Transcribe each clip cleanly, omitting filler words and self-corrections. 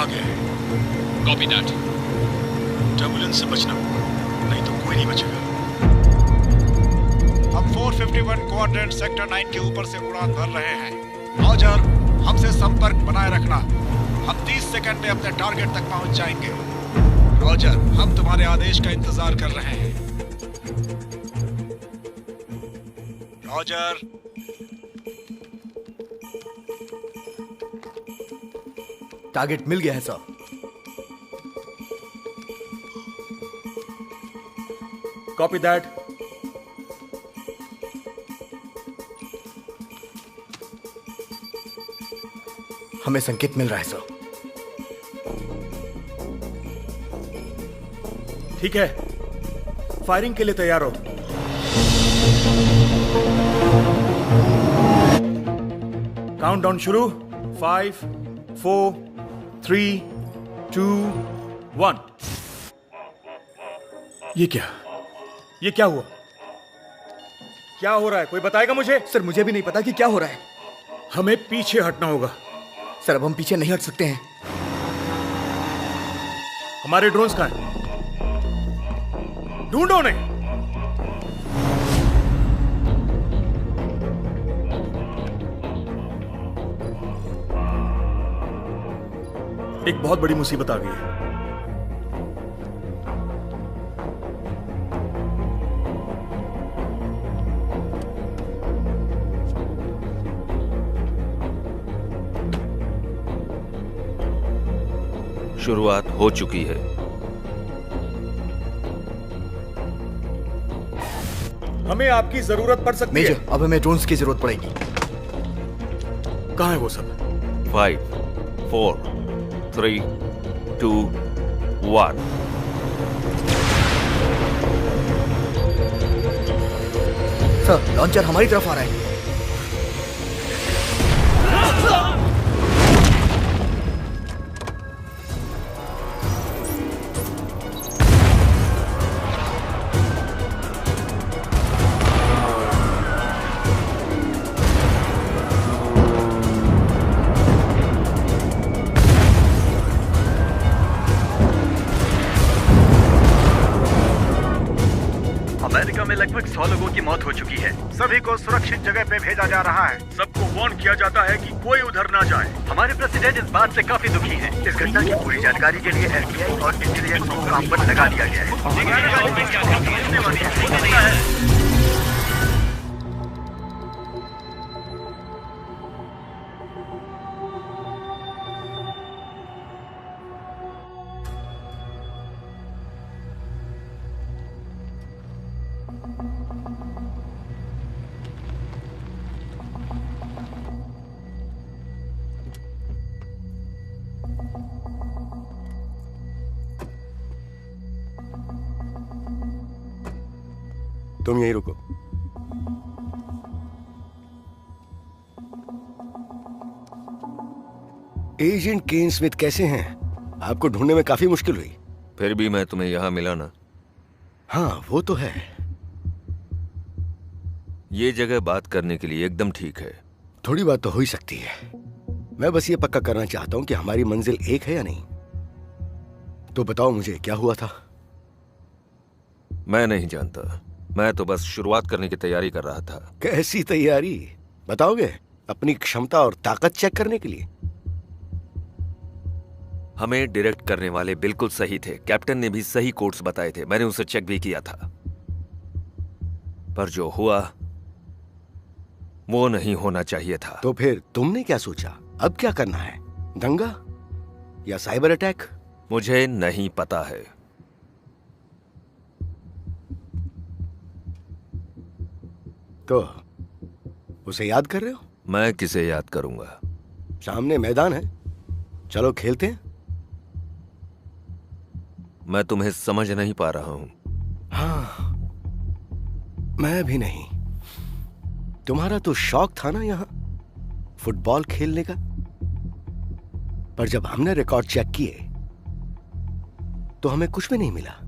आगे है। Copy that. Turbulence से बचना, नहीं तो कोई नहीं बचेगा। हम 451 क्वाड्रेंट सेक्टर 9 के ऊपर से उड़ान भर रहे हैं। रॉजर, हमसे संपर्क बनाए रखना। हम 30 सेकंड में अपने टारगेट तक पहुंच जाएंगे। रॉजर, हम तुम्हारे आदेश का इंतजार कर रहे हैं। रॉजर। टारगेट मिल गया है सर। Copy that. हमें संकेत मिल रहा है सर। ठीक है, फायरिंग के लिए तैयार हो। काउंटडाउन शुरू। 5, 4, 3, 2, 1। ये क्या हुआ? क्या हो रहा है? कोई बताएगा मुझे? सर मुझे भी नहीं पता कि क्या हो रहा है। हमें पीछे हटना होगा। सर अब हम पीछे नहीं हट सकते हैं। हमारे ड्रोन्स कहां हैं? ढूंढो उन्हें। एक बहुत बड़ी मुसीबत आ गई है। शुरुआत हो चुकी है। हमें आपकी जरूरत पड़ सकती है। मेजर, अब हमें ड्रोन्स की जरूरत पड़ेगी। कहां है वो सब? 5, 4, 3, 2, 1। सर लॉन्चर हमारी तरफ आ रहा है। अमेरिका में लगभग 100 लोगों की मौत हो चुकी है। सभी को सुरक्षित जगह पे भेजा जा रहा है। सबको वार्न किया जाता है कि कोई उधर ना जाए। हमारे प्रेसिडेंट इस बात से काफी दुखी हैं। इस घटना की पूरी जानकारी के लिए FBI और इंटेलिजेंस को काम पर लगा दिया गया है। तुम यहीं रुको। एजेंट केन स्मिथ कैसे हैं? आपको ढूंढने में काफी मुश्किल हुई। फिर भी मैं तुम्हें यहां मिला ना। हाँ वो तो है। ये जगह बात करने के लिए एकदम ठीक है। थोड़ी बात तो हो ही सकती है। मैं बस ये पक्का करना चाहता हूं कि हमारी मंजिल एक है या नहीं। तो बताओ मुझे क्या हुआ था। मैं नहीं जानता। मैं तो बस शुरुआत करने की तैयारी कर रहा था। कैसी तैयारी बताओगे? अपनी क्षमता और ताकत चेक करने के लिए? हमें डायरेक्ट करने वाले बिल्कुल सही थे। कैप्टन ने भी सही कोड्स बताए थे। मैंने उसे चेक भी किया था। पर जो हुआ वो नहीं होना चाहिए था। तो फिर तुमने क्या सोचा? अब क्या करना है? दंगा या साइबर अटैक? मुझे नहीं पता है। तो उसे याद कर रहे हो? मैं किसे याद करूंगा? सामने मैदान है, चलो खेलते हैं। मैं तुम्हें समझ नहीं पा रहा हूं। हाँ मैं भी नहीं। तुम्हारा तो शौक था ना यहां फुटबॉल खेलने का। पर जब हमने रिकॉर्ड चेक किए तो हमें कुछ भी नहीं मिला।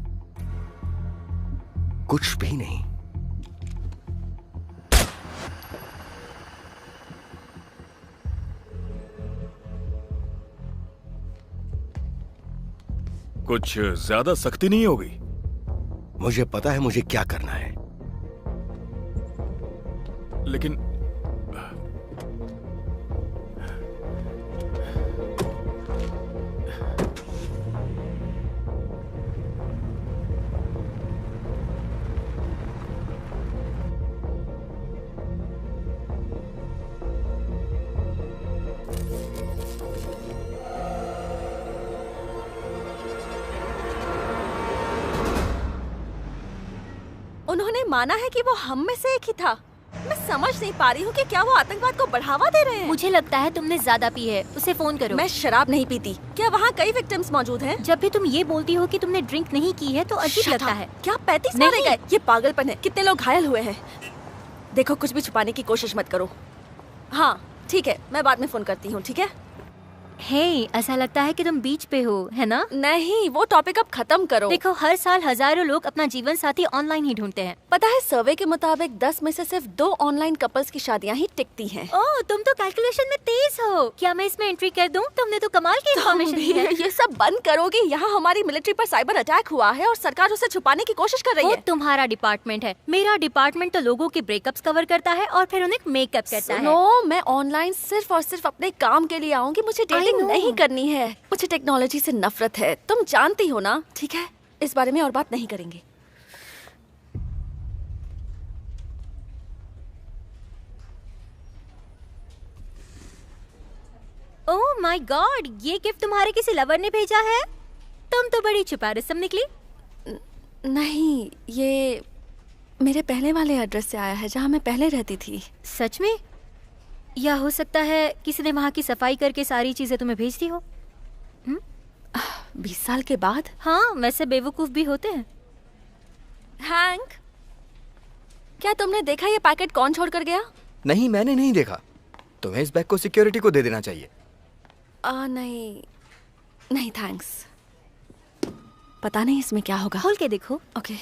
कुछ भी नहीं। कुछ ज्यादा सख्ती नहीं होगी? मुझे पता है मुझे क्या करना है। लेकिन उन्होंने माना है कि वो हम में से एक ही था। मैं समझ नहीं पा रही हूँ कि क्या वो आतंकवाद को बढ़ावा दे रहे हैं। मुझे लगता है तुमने ज्यादा पी है, उसे फोन करो। मैं शराब नहीं पीती। क्या वहाँ कई विक्टिम्स मौजूद हैं? जब भी तुम ये बोलती हो कि तुमने ड्रिंक नहीं की है तो अजीब Shut लगता up! है। क्या 35 मारे गए? ये पागलपन है। कितने लोग घायल हुए हैं? देखो, कुछ भी छुपाने की कोशिश मत करो। हाँ ठीक है, मैं बाद में फोन करती हूँ, ठीक है? हे, ऐसा लगता है कि तुम बीच पे हो, है ना? नहीं, वो टॉपिक अब खत्म करो। देखो, हर साल हजारों लोग अपना जीवन साथी ऑनलाइन ही ढूंढते हैं। पता है, सर्वे के मुताबिक 10 में से सिर्फ 2 ऑनलाइन कपल्स की शादियां ही टिकती हैं। ओह, तुम तो कैलकुलेशन में तेज हो। क्या मैं इसमें एंट्री कर दूं? तुमने तो कमाल की इन्फॉर्मेशन दी है। ये सब बंद करोगे? यहाँ हमारी मिलिट्री पर साइबर अटैक हुआ है और सरकार उसे छुपाने की कोशिश कर रही वो है। तुम्हारा डिपार्टमेंट है। मेरा डिपार्टमेंट तो लोगों के ब्रेकअप्स कवर करता है और फिर उन्हें मेकअप करता है। नो, मैं ऑनलाइन सिर्फ और सिर्फ अपने काम के लिए आऊंगी। मुझे डेटिंग know. नहीं करनी है। मुझे टेक्नोलॉजी से नफरत है, तुम जानती हो ना। ठीक है, इस बारे में और बात नहीं करेंगे। ओह माय गॉड, ये गिफ्ट तुम्हारे किसी लवर ने भेजा है? तुम तो बड़ी छुपारिसम निकली। नहीं, ये मेरे पहले वाले एड्रेस से आया है, जहाँ मैं पहले रहती थी। सच में? या हो सकता है किसी ने वहाँ की सफाई करके सारी चीजें तुम्हें भेज दी हो। 20 साल के बाद? हाँ, वैसे बेवकूफ भी होते हैं। हैंक, क्या तुमने देखा ये पैकेट कौन छोड़ कर गया? नहीं, मैंने नहीं देखा। तुम्हें इस बैग को सिक्योरिटी को दे देना चाहिए। नहीं नहीं, थैंक्स। पता नहीं इसमें क्या होगा। खोल के देखो। ओके।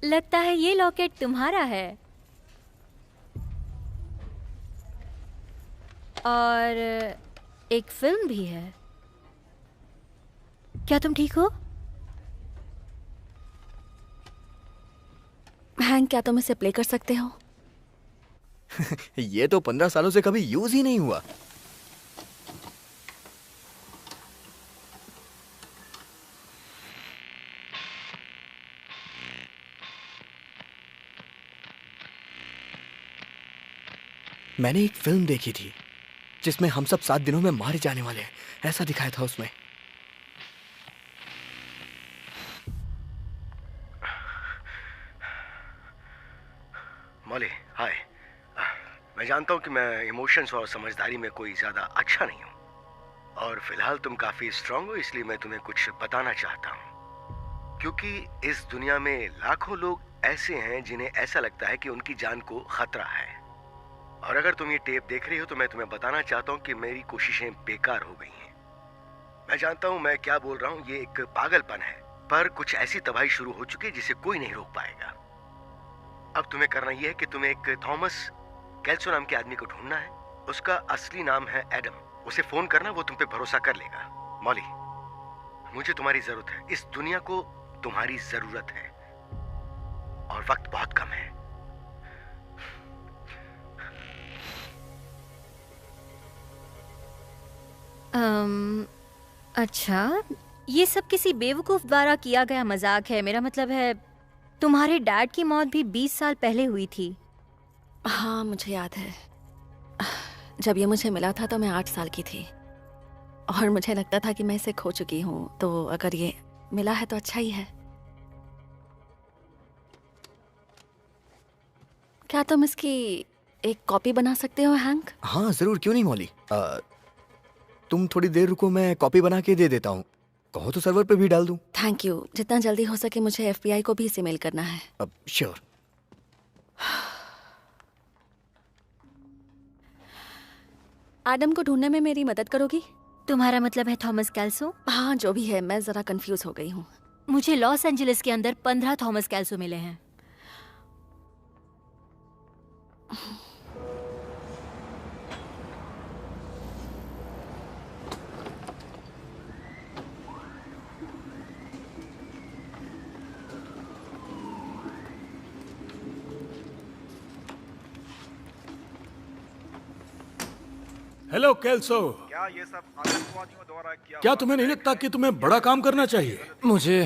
लगता है ये लॉकेट तुम्हारा है। और एक फिल्म भी है। क्या तुम ठीक हो? हैंक, क्या तुम इसे प्ले कर सकते हो? ये तो 15 सालों से कभी यूज ही नहीं हुआ। मैंने एक फिल्म देखी थी जिसमें हम सब 7 दिनों में मारे जाने वाले हैं, ऐसा दिखाया था उसमें। मॉली, हाय। मैं जानता हूँ कि मैं इमोशंस और समझदारी में कोई ज्यादा अच्छा नहीं हूँ, और फिलहाल तुम काफी स्ट्रांग हो, इसलिए मैं तुम्हें कुछ बताना चाहता हूँ। क्योंकि इस दुनिया में लाखों लोग ऐसे हैं जिन्हें ऐसा लगता है कि उनकी जान को खतरा है। और अगर तुम ये टेप देख रही हो तो मैं तुम्हें बताना चाहता हूँ कि मेरी कोशिशें बेकार हो गई हैं। मैं जानता हूँ मैं क्या बोल रहा हूँ, ये एक पागलपन है, पर कुछ ऐसी तबाही शुरू हो चुकी है जिसे कोई नहीं रोक पाएगा। अब तुम्हें करना यह है कि तुम्हें एक थॉमस कैल्सो नाम के आदमी को ढूंढना है। उसका असली नाम है एडम। उसे फोन करना, वो तुम पे भरोसा कर लेगा। मॉली, मुझे तुम्हारी जरूरत है। इस दुनिया को तुम्हारी जरूरत है और वक्त बहुत कम है। अच्छा, ये सब किसी बेवकूफ द्वारा किया गया मजाक है। मेरा मतलब है तुम्हारे डैड की मौत भी 20 साल पहले हुई थी। हाँ, मुझे याद है। जब ये मुझे मिला था तो मैं 8 साल की थी और मुझे लगता था कि मैं इसे खो चुकी हूँ। तो अगर ये मिला है तो अच्छा ही है। क्या तुम इसकी एक कॉपी बना सकते हो, हैंक? हाँ जरूर, क्यों नहीं मौली। तुम थोड़ी देर रुको, मैं कॉपी बना के दे देता हूँ। कहो तो सर्वर पे भी डाल दूं। Thank you. जितना जल्दी हो सके मुझे FBI को भी इसे मेल करना है। अब श्योर। एडम को ढूंढने में मेरी मदद करोगी? तुम्हारा मतलब है थॉमस कैल्सो? हाँ, जो भी है, मैं जरा कंफ्यूज हो गई हूँ। मुझे लॉस एंजलिस के अंदर 15 थॉमस कैल्सो मिले हैं। हेलो कैल्सो, क्या ये सब आतंकवादियों द्वारा किया क्या तुम्हें नहीं लगता कि तुम्हें बड़ा काम करना चाहिए? मुझे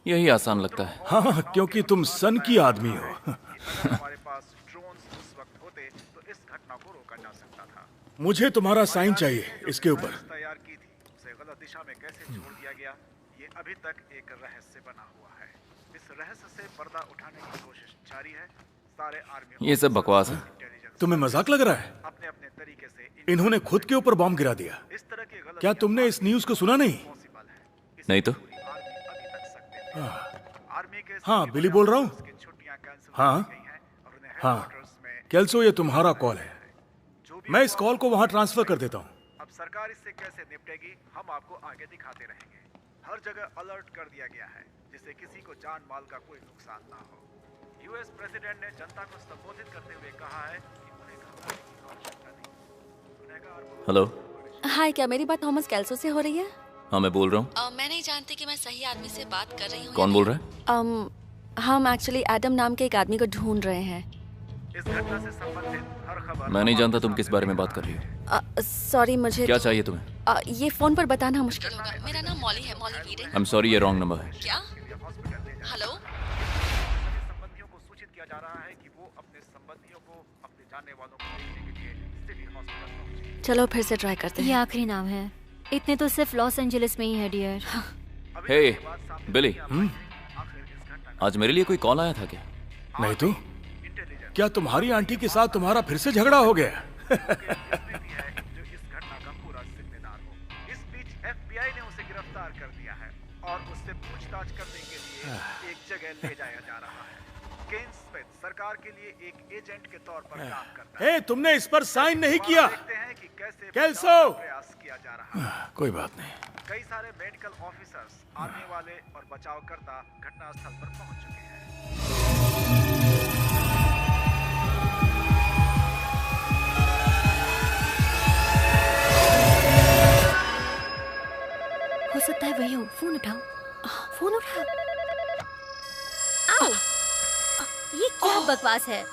यही आसान लगता है। हाँ, क्योंकि तुम सन की आदमी हो। हमारे पास ड्रोन्स उस वक्त होते तो इस घटना को रोका जा सकता था। मुझे तुम्हारा साइन चाहिए इसके ऊपर। तैयार की थी, उसे गलत दिशा में कैसे छोड़ दिया गया, ये अभी तक एक रहस्य बना हुआ है। इस रहस्य से पर्दा उठाने की कोशिश जारी है। सारे आर्मी ये सब बकवास है। तुम्हें मजाक लग रहा है? अपने अपने तरीके से इन्होंने खुद के ऊपर बॉम्ब गिरा दिया। इस तरह की गलत क्या तुमने इस न्यूज को सुना नहीं? पॉसिबल है। नहीं तो आर्मी के हाँ, बिली बोल रहा हूँ। छुट्टियां कैंसिल हाँ हो गई हैं और उन्हें हाँ, हेडक्वार्टर्स में कैल्सो, ये तुम्हारा कॉल है। मैं इस कॉल को वहां ट्रांसफर कर देता हूँ। अब सरकार इससे कैसे निपटेगी, हम आपको आगे दिखाते रहेंगे। हर जगह अलर्ट कर दिया गया है जिससे किसी को जान माल का कोई नुकसान ना हो। यूएस प्रेसिडेंट ने जनता को संबोधित करते हुए कहा है कि उन्हें घबराने की आवश्यकता नहीं। गुनहगार बहुत हेलो। हाय, क्या मेरी बात थॉमस कैल्सो से हो रही है? हाँ, मैं बोल रहा हूँ। मैं नहीं जानती कि मैं सही आदमी से बात कर रही हूँ। कौन बोल रहा है? हम एक्चुअली एडम नाम के एक आदमी को ढूंढ रहे हैं। इस घटना से संबंधित हर खबर मैं नहीं जानता तुम किस बारे में बात कर रही हो। सॉरी, मुझे क्या चाहिए तुम्हें? ये फोन पर बताना मुश्किल होगा। मेरा नाम मॉली है, मॉली वीडन। आई एम सॉरी, ये रॉन्ग नंबर है। क्या? हेलो? संबंधियों को सूचित किया जा रहा है कि वो अपने संबंधियों को, अपने जानने वालों को देखने के लिए सिटी हॉस्पिटल पहुंचे। चलो फिर से ट्राई करते ये हैं। आखिरी नाम है। इतने तो सिर्फ लॉस एंजलिस में ही है डियर। हे बिली, आज मेरे लिए कोई कॉल आया था क्या? नहीं तो क्या तुम्हारी आंटी के साथ तुम्हारा फिर से झगड़ा हो गया? जो इस घटना का पूरा जिम्मेदार हो। इस बीच एफबीआई ने उसे गिरफ्तार कर दिया है और उससे पूछताछ करने के लिए एक जगह ले जाया जा रहा है। केन स्मिथ सरकार के लिए एक एजेंट के तौर पर काम करता है। तुमने इस पर साइन नहीं किया। देखते हैं कि कैसे कैल्सो! प्रयास किया जा रहा है। कोई बात नहीं। कई सारे मेडिकल ऑफिसर्स, आने वाले और बचावकर्ता घटनास्थल पर पहुंच चुके हैं। हो सकता है वही हो। फोन उठाओ, फोन उठाओ। आओ। ये क्या बकवास है?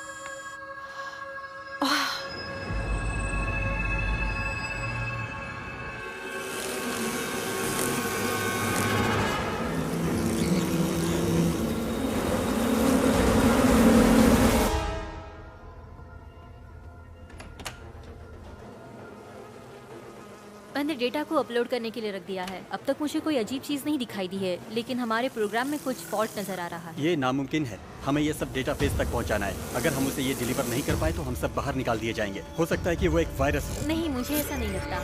मैंने डेटा को अपलोड करने के लिए रख दिया है। अब तक मुझे कोई अजीब चीज नहीं दिखाई दी है, लेकिन हमारे प्रोग्राम में कुछ फॉल्ट नजर आ रहा है। ये नामुमकिन है। हमें ये सब डेटाबेस तक पहुंचाना है। अगर हम उसे ये डिलीवर नहीं कर पाए तो हम सब बाहर निकाल दिए जाएंगे। हो सकता है कि वो एक वायरस हो। नहीं, मुझे ऐसा नहीं लगता।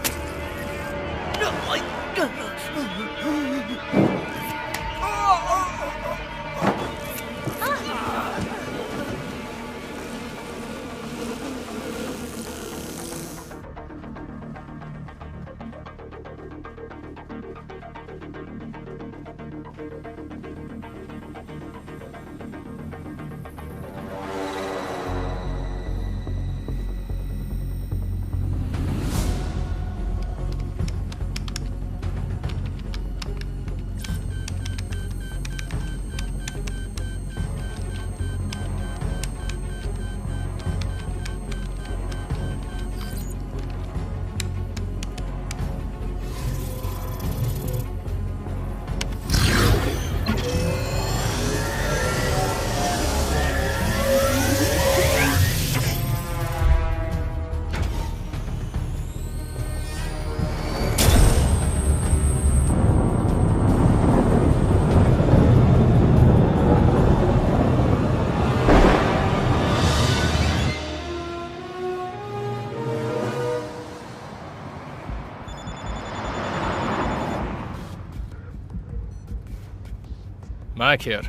Mac here.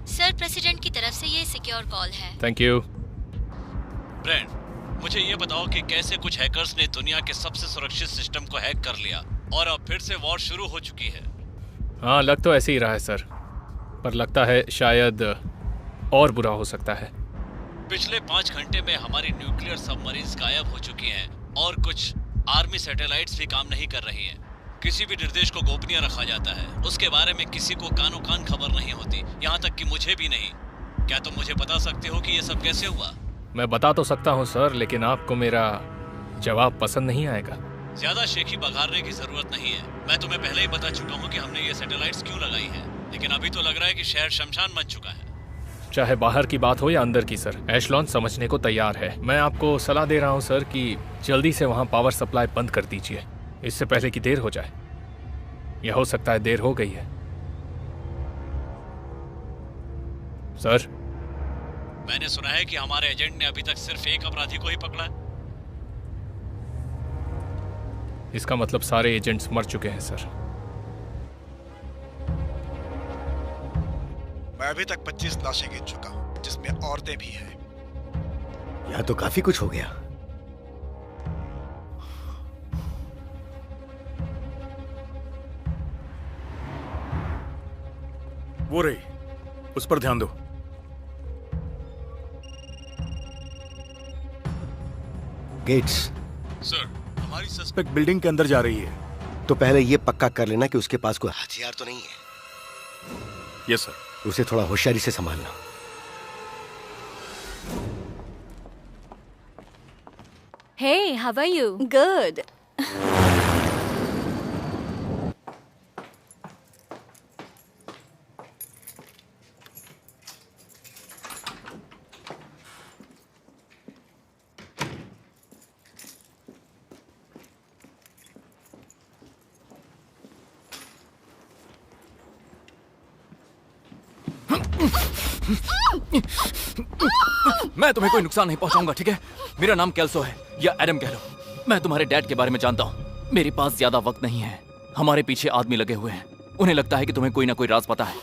सर, प्रेसिडेंट की तरफ से ये सिक्योर कॉल है। Thank you. ब्रेंड, मुझे ये बताओ कि कैसे कुछ हैकर्स ने दुनिया के सबसे सुरक्षित सिस्टम को हैक कर लिया और अब फिर से वॉर शुरू हो चुकी है। हाँ, लग तो ऐसे ही रहा है सर। पर लगता है शायद और बुरा हो सकता है। पिछले 5 घंटे में हमारी न्यूक्लियर सबमरीन्स गायब हो चुकी हैं और कुछ आर्मी सैटेलाइट्स भी काम नहीं कर रही हैं। किसी भी निर्देश को गोपनीय रखा जाता है, उसके बारे में किसी को कानो कान खबर नहीं होती, यहाँ तक कि मुझे भी नहीं। क्या तुम मुझे बता सकते हो कि ये सब कैसे हुआ? मैं बता तो सकता हूँ सर, लेकिन आपको मेरा जवाब पसंद नहीं आएगा। ज्यादा शेखी बघारने की जरूरत नहीं है। मैं तुम्हें पहले ही बता चुका हूँ कि हमने ये सैटेलाइट्स क्यों लगाई है, लेकिन अभी तो लग रहा है कि शहर शमशान बन चुका है। चाहे बाहर की बात हो या अंदर की सर, एशलॉन समझने को तैयार है। मैं आपको सलाह दे रहा हूँ सर कि जल्दी से वहाँ पावर सप्लाई बंद कर दीजिए, इससे पहले कि देर हो जाए। यह हो सकता है देर हो गई है सर। मैंने सुना है कि हमारे एजेंट ने अभी तक सिर्फ एक अपराधी को ही पकड़ा है। इसका मतलब सारे एजेंट्स मर चुके हैं सर। मैं अभी तक 25 लाशें गिन चुका हूं, जिसमें औरतें भी हैं। यह तो काफी कुछ हो गया। वो रही, उस पर ध्यान दो। गेट्स सर, हमारी सस्पेक्ट बिल्डिंग के अंदर जा रही है। तो पहले यह पक्का कर लेना कि उसके पास कोई हथियार तो नहीं है। Yes sir. उसे थोड़ा होशियारी से संभालना। Hey, how are you? Good. मैं तुम्हें कोई नुकसान नहीं पहुंचाऊंगा, ठीक है? मेरा नाम कैल्सो है, या एडम कह लो। मैं तुम्हारे डैड के बारे में जानता हूँ। मेरे पास ज्यादा वक्त नहीं है। हमारे पीछे आदमी लगे हुए हैं। उन्हें लगता है कि तुम्हें कोई ना कोई राज पता है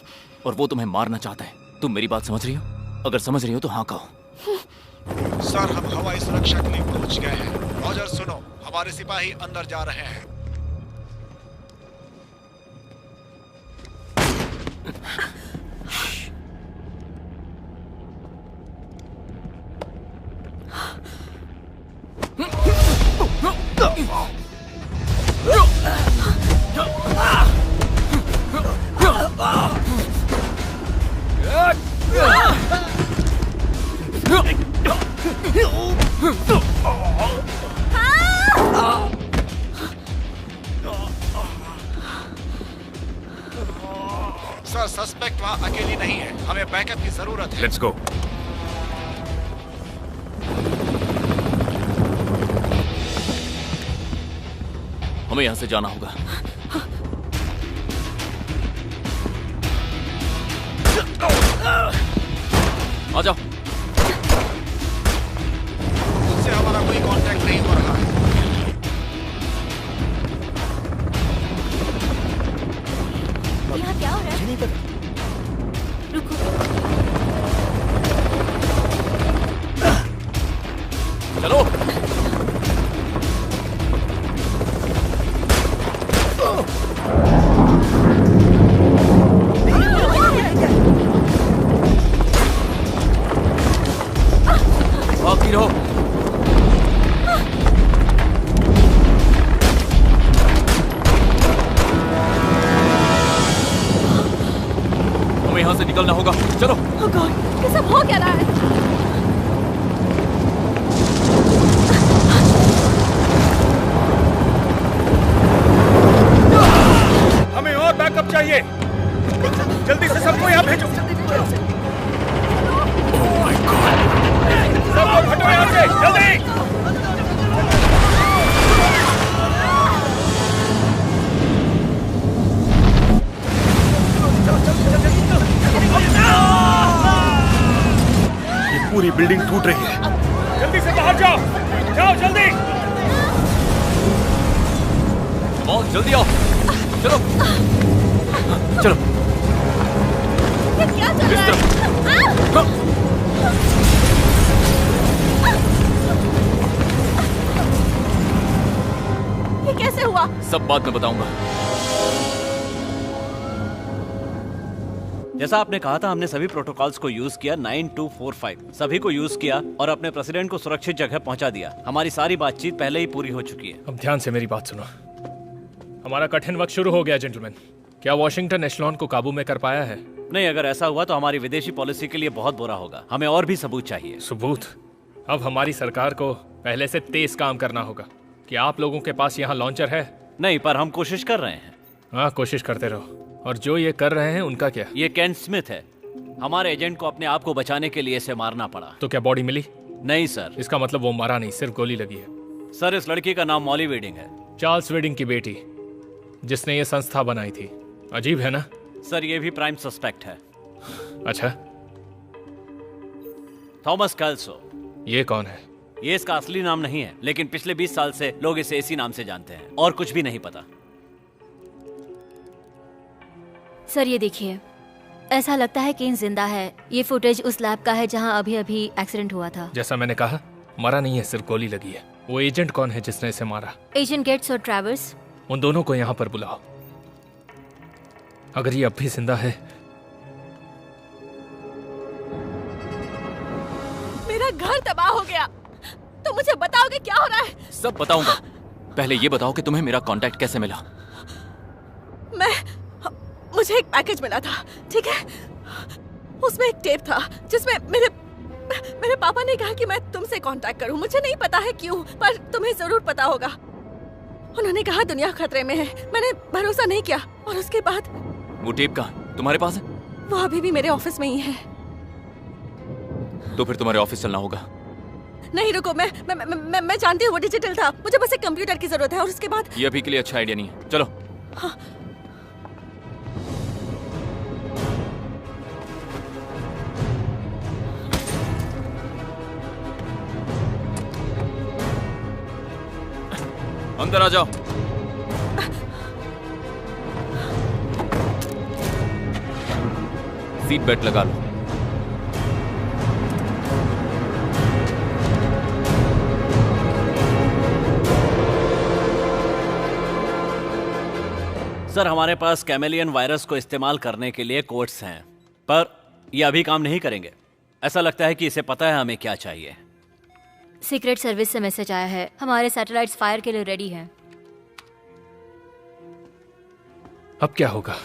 और वो तुम्हें मारना चाहते हैं। तुम मेरी बात समझ रही हो? अगर समझ रही हो तो हाँ कहो। सर, हम हवाई सुरक्षा के लिए पहुंच गए हैं। रॉजर, सुनो, हमारे सिपाही अंदर जा रहे हैं। सर, सस्पेक्ट वहां अकेली नहीं है। हमें बैकअप की जरूरत है। Let's go. हमें यहां से जाना होगा। आ जाओ। उनसे हमारा कोई कांटेक्ट नहीं हो रहा है। यहाँ क्या हो रहा है? रुको। चलो। भागती रहो। हमें यहाँ से निकलना होगा। चलो। Oh God, ये सब हो क्या रहा है? हमें और बैकअप चाहिए। जल्दी से सबको यहाँ भेजो। Oh my God! सब लोग हटो यहाँ से, जल्दी! ये पूरी बिल्डिंग टूट रही है। जल्दी से बाहर जाओ, जाओ जल्दी। बहुत जल्दी आओ। चलो चलो। ये क्या चल रहा है? ये कैसे हुआ? सब बाद में बताऊंगा। जैसा आपने कहा था, हमने सभी प्रोटोकॉल्स को यूज किया। 9245 सभी को यूज किया और अपने प्रेसिडेंट को सुरक्षित जगह पहुंचा दिया। हमारी सारी बातचीत पहले ही पूरी हो चुकी है। अब ध्यान से मेरी बात सुनो। हमारा कठिन वक्त शुरू हो गया जेंटलमैन। क्या वॉशिंगटन एशलॉन को काबू में कर पाया है? नहीं, अगर ऐसा हुआ तो हमारी विदेशी पॉलिसी के लिए बहुत बुरा होगा। हमें और भी सबूत चाहिए। सबूत? अब हमारी सरकार को पहले से तेज काम करना होगा। क्या आप लोगों के पास यहाँ लॉन्चर है? नहीं, पर हम कोशिश कर रहे हैं। हाँ, कोशिश करते रहो। और जो ये कर रहे हैं उनका क्या? ये केंट स्मिथ है। हमारे एजेंट को अपने आप को बचाने के लिए इसे मारना पड़ा। तो क्या बॉडी मिली? नहीं सर। इसका मतलब वो मारा नहीं, सिर्फ गोली लगी है। सर, इस लड़की का नाम मॉली वेडिंग है। चार्ल्स वेडिंग की बेटी, जिसने ये संस्था बनाई थी। अजीब है ना? सर, ये भी प्राइम सस्पेक्ट है। अच्छा, थॉमस कैल्सो। ये कौन है? ये इसका असली नाम नहीं है, लेकिन पिछले 20 साल से लोग इसे इसी नाम से जानते हैं और कुछ भी नहीं पता। सर ये देखिए, ऐसा लगता है केन जिंदा है। ये फुटेज उस लैब का है जहां अभी अभी एक्सीडेंट हुआ था। जैसा मैंने कहा, मरा नहीं है, सिर्फ गोली लगी है। वो एजेंट कौन है जिसने इसे मारा? एजेंट गेट्स और ट्रैवर्स। उन दोनों को यहाँ पर बुलाओ। अगर ये अब भी जिंदा है। मेरा घर तबाह हो गया। तो मुझे बताओगे क्या हो रहा है? सब बताऊंगा। पहले ये बताओ कि तुम्हें मेरा कांटेक्ट कैसे मिला? मुझे एक पैकेज मिला था, ठीक है? उसमें एक टेप था जिसमें मेरे पापा ने कहा कि मैं तुमसे कांटेक्ट करूं। मुझे नहीं पता है क्यों, पर तुम्हें जरूर पता होगा। उन्होंने कहा दुनिया खतरे में है। मैंने भरोसा नहीं किया और उसके बाद। वो टेप कहाँ तुम्हारे पास है? वो अभी भी मेरे ऑफिस में ही है। तो फिर तुम्हारे ऑफिस चलना होगा। नहीं रुको, मैं जानती हूँ वो डिजिटल था। मुझे बस एक कंप्यूटर की जरूरत है और उसके बाद। ये अभी के लिए अच्छा आइडिया नहीं है। चलो। हाँ। अंदर आ जाओ। सीट बेल्ट लगा लो। सर, हमारे पास कैमेलियन वायरस को इस्तेमाल करने के लिए कोड्स हैं, पर ये अभी काम नहीं करेंगे। ऐसा लगता है कि इसे पता है हमें क्या चाहिए। सीक्रेट सर्विस से मैसेज आया है, हमारे सैटेलाइट्स फायर के लिए रेडी हैं। अब क्या होगा?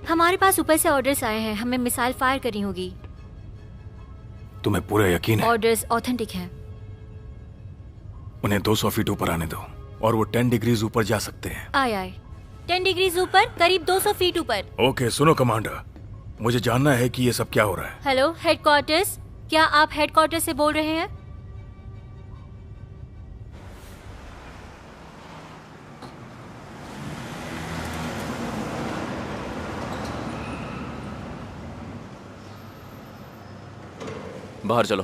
हमारे पास ऊपर से ऑर्डर्स आए हैं, हमें मिसाइल फायर करनी होगी। तुम्हें पूरा यकीन है? ऑर्डर्स ऑथेंटिक हैं। उन्हें 200 फीट ऊपर आने दो और वो 10 डिग्रीज ऊपर जा सकते हैं। आए 10 डिग्रीज ऊपर, करीब 200 फीट ऊपर। ओके, सुनो कमांडर, मुझे जानना है कि ये सब क्या हो रहा है। हेलो हेडक्वार्टर्स, क्या आप हेडक्वार्टर्स से बोल रहे हैं? बाहर चलो।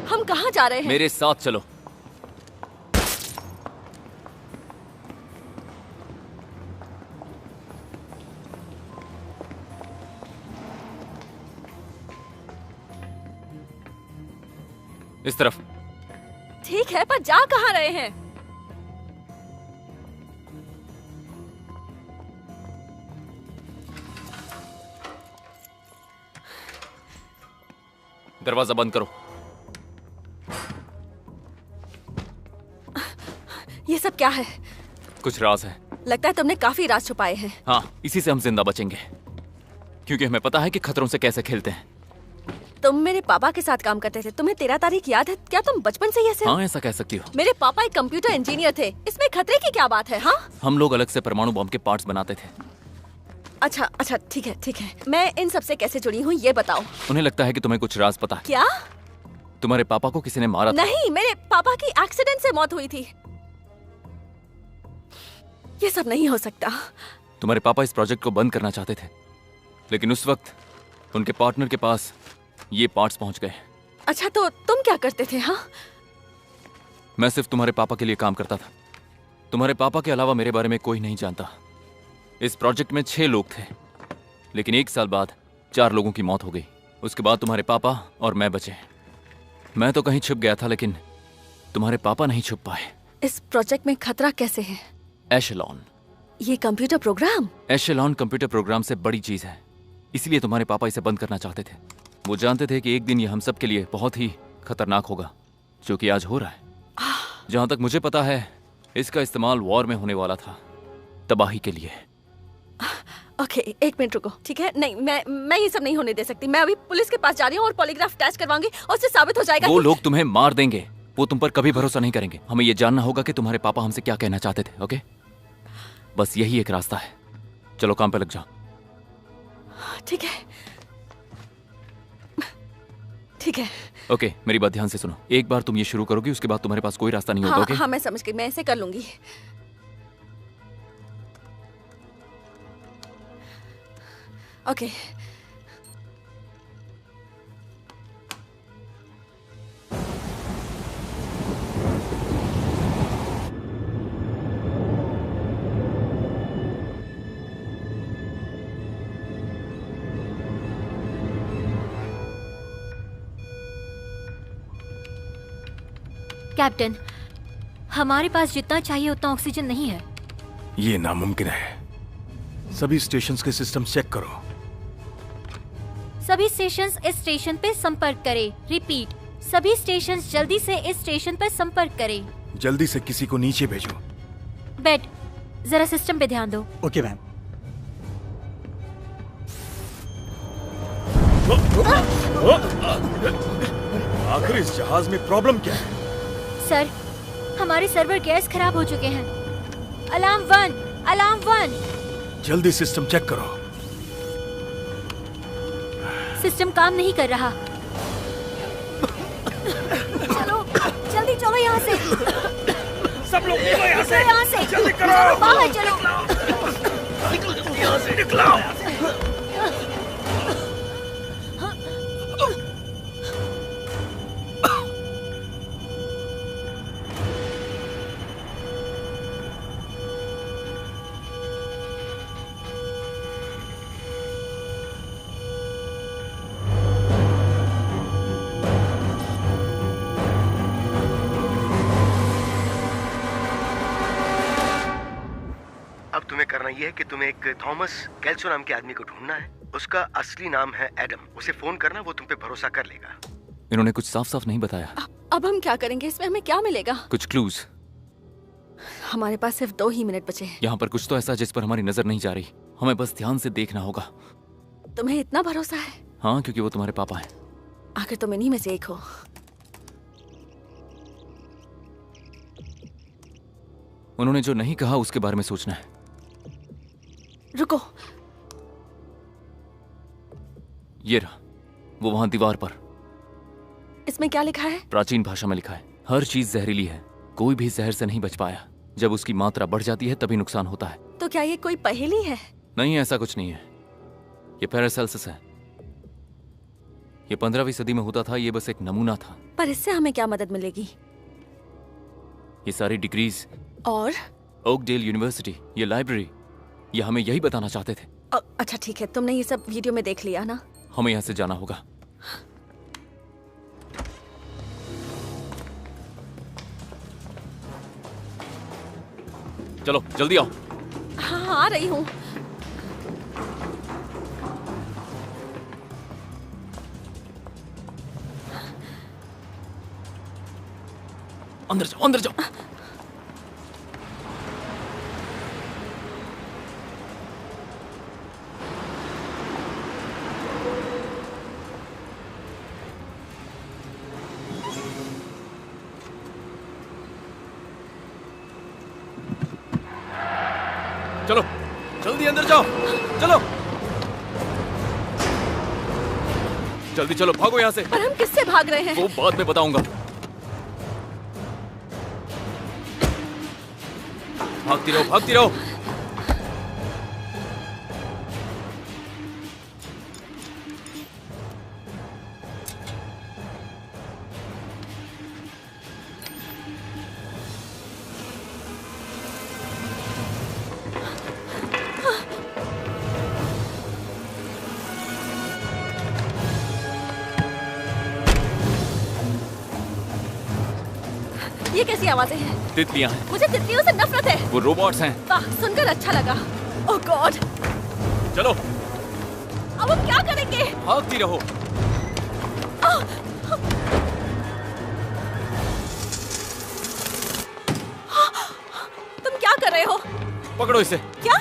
हम कहाँ जा रहे हैं? मेरे साथ चलो। इस तरफ। ठीक है, पर जा कहाँ रहे हैं? दरवाजा बंद करो। ये सब क्या है? कुछ राज है। लगता है तुमने काफी राज छुपाए हैं। हाँ, इसी से हम जिंदा बचेंगे, क्योंकि हमें पता है कि खतरों से कैसे खेलते हैं। तुम मेरे पापा के साथ काम करते थे, तुम्हें 13 तारीख याद है? क्या तुम बचपन से ही ऐसे? हाँ, ऐसा कह सकती हो। मेरे पापा एक कंप्यूटर इंजीनियर थे, इसमें खतरे की क्या बात है? हाँ, हम लोग अलग से परमाणु बम के पार्ट्स बनाते थे। अच्छा, ठीक है। मैं इन सब से कैसे जुड़ी हूँ ये बताओ। उन्हें लगता है कि तुम्हें कुछ राज पता है। क्या? तुम्हारे पापा को किसी ने मारा था? नहीं, मेरे पापा की एक्सीडेंट से मौत हुई थी। ये सब नहीं हो सकता। तुम्हारे पापा इस प्रोजेक्ट को बंद करना चाहते थे, लेकिन उस वक्त उनके पार्टनर के पास ये पार्ट्स पहुंच गए। अच्छा, तो तुम क्या करते थे? हाँ, मैं सिर्फ तुम्हारे पापा के लिए काम करता था। तुम्हारे पापा के अलावा मेरे बारे में कोई नहीं जानता। इस प्रोजेक्ट में 6 लोग थे, लेकिन 1 साल बाद 4 लोगों की मौत हो गई। उसके बाद तुम्हारे पापा और मैं बचे। मैं तो कहीं छुप गया था, लेकिन तुम्हारे पापा नहीं छुप पाए। इस प्रोजेक्ट में खतरा कैसे है? एशेलॉन। ये कंप्यूटर प्रोग्राम? एशेलॉन कंप्यूटर प्रोग्राम से बड़ी चीज है, इसलिए तुम्हारे पापा इसे बंद करना चाहते थे। वो जानते थे कि एक दिन ये हम सब के लिए बहुत ही खतरनाक होगा, जो कि आज हो रहा है। जहां तक मुझे पता है, इसका इस्तेमाल वॉर में होने वाला था, तबाही के लिए। ओके, 1 मिनट रुको, ठीक है? नहीं, मैं ये सब नहीं होने दे सकती। मैं अभी पुलिस के पास जा रही हूँ और पॉलीग्राफ टेस्ट करवाऊंगी और उससे साबित हो जाएगा वो कि... लोग तुम्हें मार देंगे। वो तुम पर कभी भरोसा नहीं करेंगे। हमें ये जानना होगा कि तुम्हारे पापा हमसे क्या कहना चाहते थे। ओके, बस यही एक रास्ता है। चलो काम पे लग जाओ। ठीक है, ठीक है। ओके, मेरी बात ध्यान से सुनो। एक बार तुम ये शुरू करोगी, उसके बाद तुम्हारे पास कोई रास्ता नहीं होगा। हाँ, ओके? हाँ, मैं समझ गई। मैं ऐसे कर लूंगी। ओके। कैप्टन, हमारे पास जितना चाहिए उतना ऑक्सीजन नहीं है। ये नामुमकिन है। सभी स्टेशंस के सिस्टम चेक करो। सभी स्टेशंस इस स्टेशन पे संपर्क करें। रिपीट, सभी स्टेशंस जल्दी से इस स्टेशन पर संपर्क करें। जल्दी से किसी को नीचे भेजो। बेट, जरा सिस्टम पे ध्यान दो। Okay ma'am. आखिर इस जहाज में प्रॉब्लम क्या है? सर, हमारे सर्वर गैस खराब हो चुके हैं। Alarm 1, alarm 1। जल्दी सिस्टम चेक करो। सिस्टम काम नहीं कर रहा। चलो, जल्दी चलो यहाँ से। सब लोग निकलो यहाँ से। यहाँ से जल्दी करो। चलो, बाहर चलो। निकलो यहाँ से, निकलो। अब तुम्हें करना यह है कि तुम्हें एक थॉमस कैल्सो नाम के आदमी को ढूंढना है। उसका असली नाम है एडम। उसे फोन करना, वो तुम पे भरोसा कर लेगा। इन्होंने कुछ साफ साफ नहीं बताया। अब हम क्या करेंगे? इसमें हमें क्या मिलेगा? कुछ क्लूज। हमारे पास सिर्फ 2 ही मिनट बचे हैं। यहाँ पर कुछ तो ऐसा जिस पर हमारी नजर नहीं जा रही। हमें बस ध्यान से देखना होगा। तुम्हें इतना भरोसा है? हाँ, क्योंकि वो तुम्हारे पापा हैं। आखिर तुम इन्हीं में से एक हो। उन्होंने जो नहीं कहा उसके बारे में सोचना है। रुको, ये रहा, वो वहां दीवार पर। इसमें क्या लिखा है? प्राचीन भाषा में लिखा है, हर चीज जहरीली है, कोई भी जहर से नहीं बच पाया। जब उसकी मात्रा बढ़ जाती है तभी नुकसान होता है। तो क्या ये कोई पहेली है? नहीं, ऐसा कुछ नहीं है। ये पैरासेल्सिस है। ये 15वीं सदी में होता था। ये बस एक नमूना था। पर इससे हमें क्या मदद मिलेगी? ये सारी डिग्रीज और ओकडेल यूनिवर्सिटी, ये लाइब्रेरी, ये हमें यही बताना चाहते थे। अच्छा ठीक है, तुमने ये सब वीडियो में देख लिया ना? हमें यहाँ से जाना होगा। चलो जल्दी आओ। हाँ, आ रही हूँ। अंदर जाओ, अंदर जाओ। चलो जल्दी अंदर जाओ, चलो जल्दी चलो, भागो यहाँ से। पर हम किससे भाग रहे हैं? वो बाद में बताऊंगा। भागती रहो, भागती रहो। ये कैसी आवाजें हैं? तितलियां हैं। मुझे तितलियों से नफरत है। वो रोबोट्स हैं। वाह, सुनकर अच्छा लगा। ओह गॉड। चलो, अब हम क्या करेंगे? भागती रहो। तुम क्या कर रहे हो? पकड़ो इसे। क्या?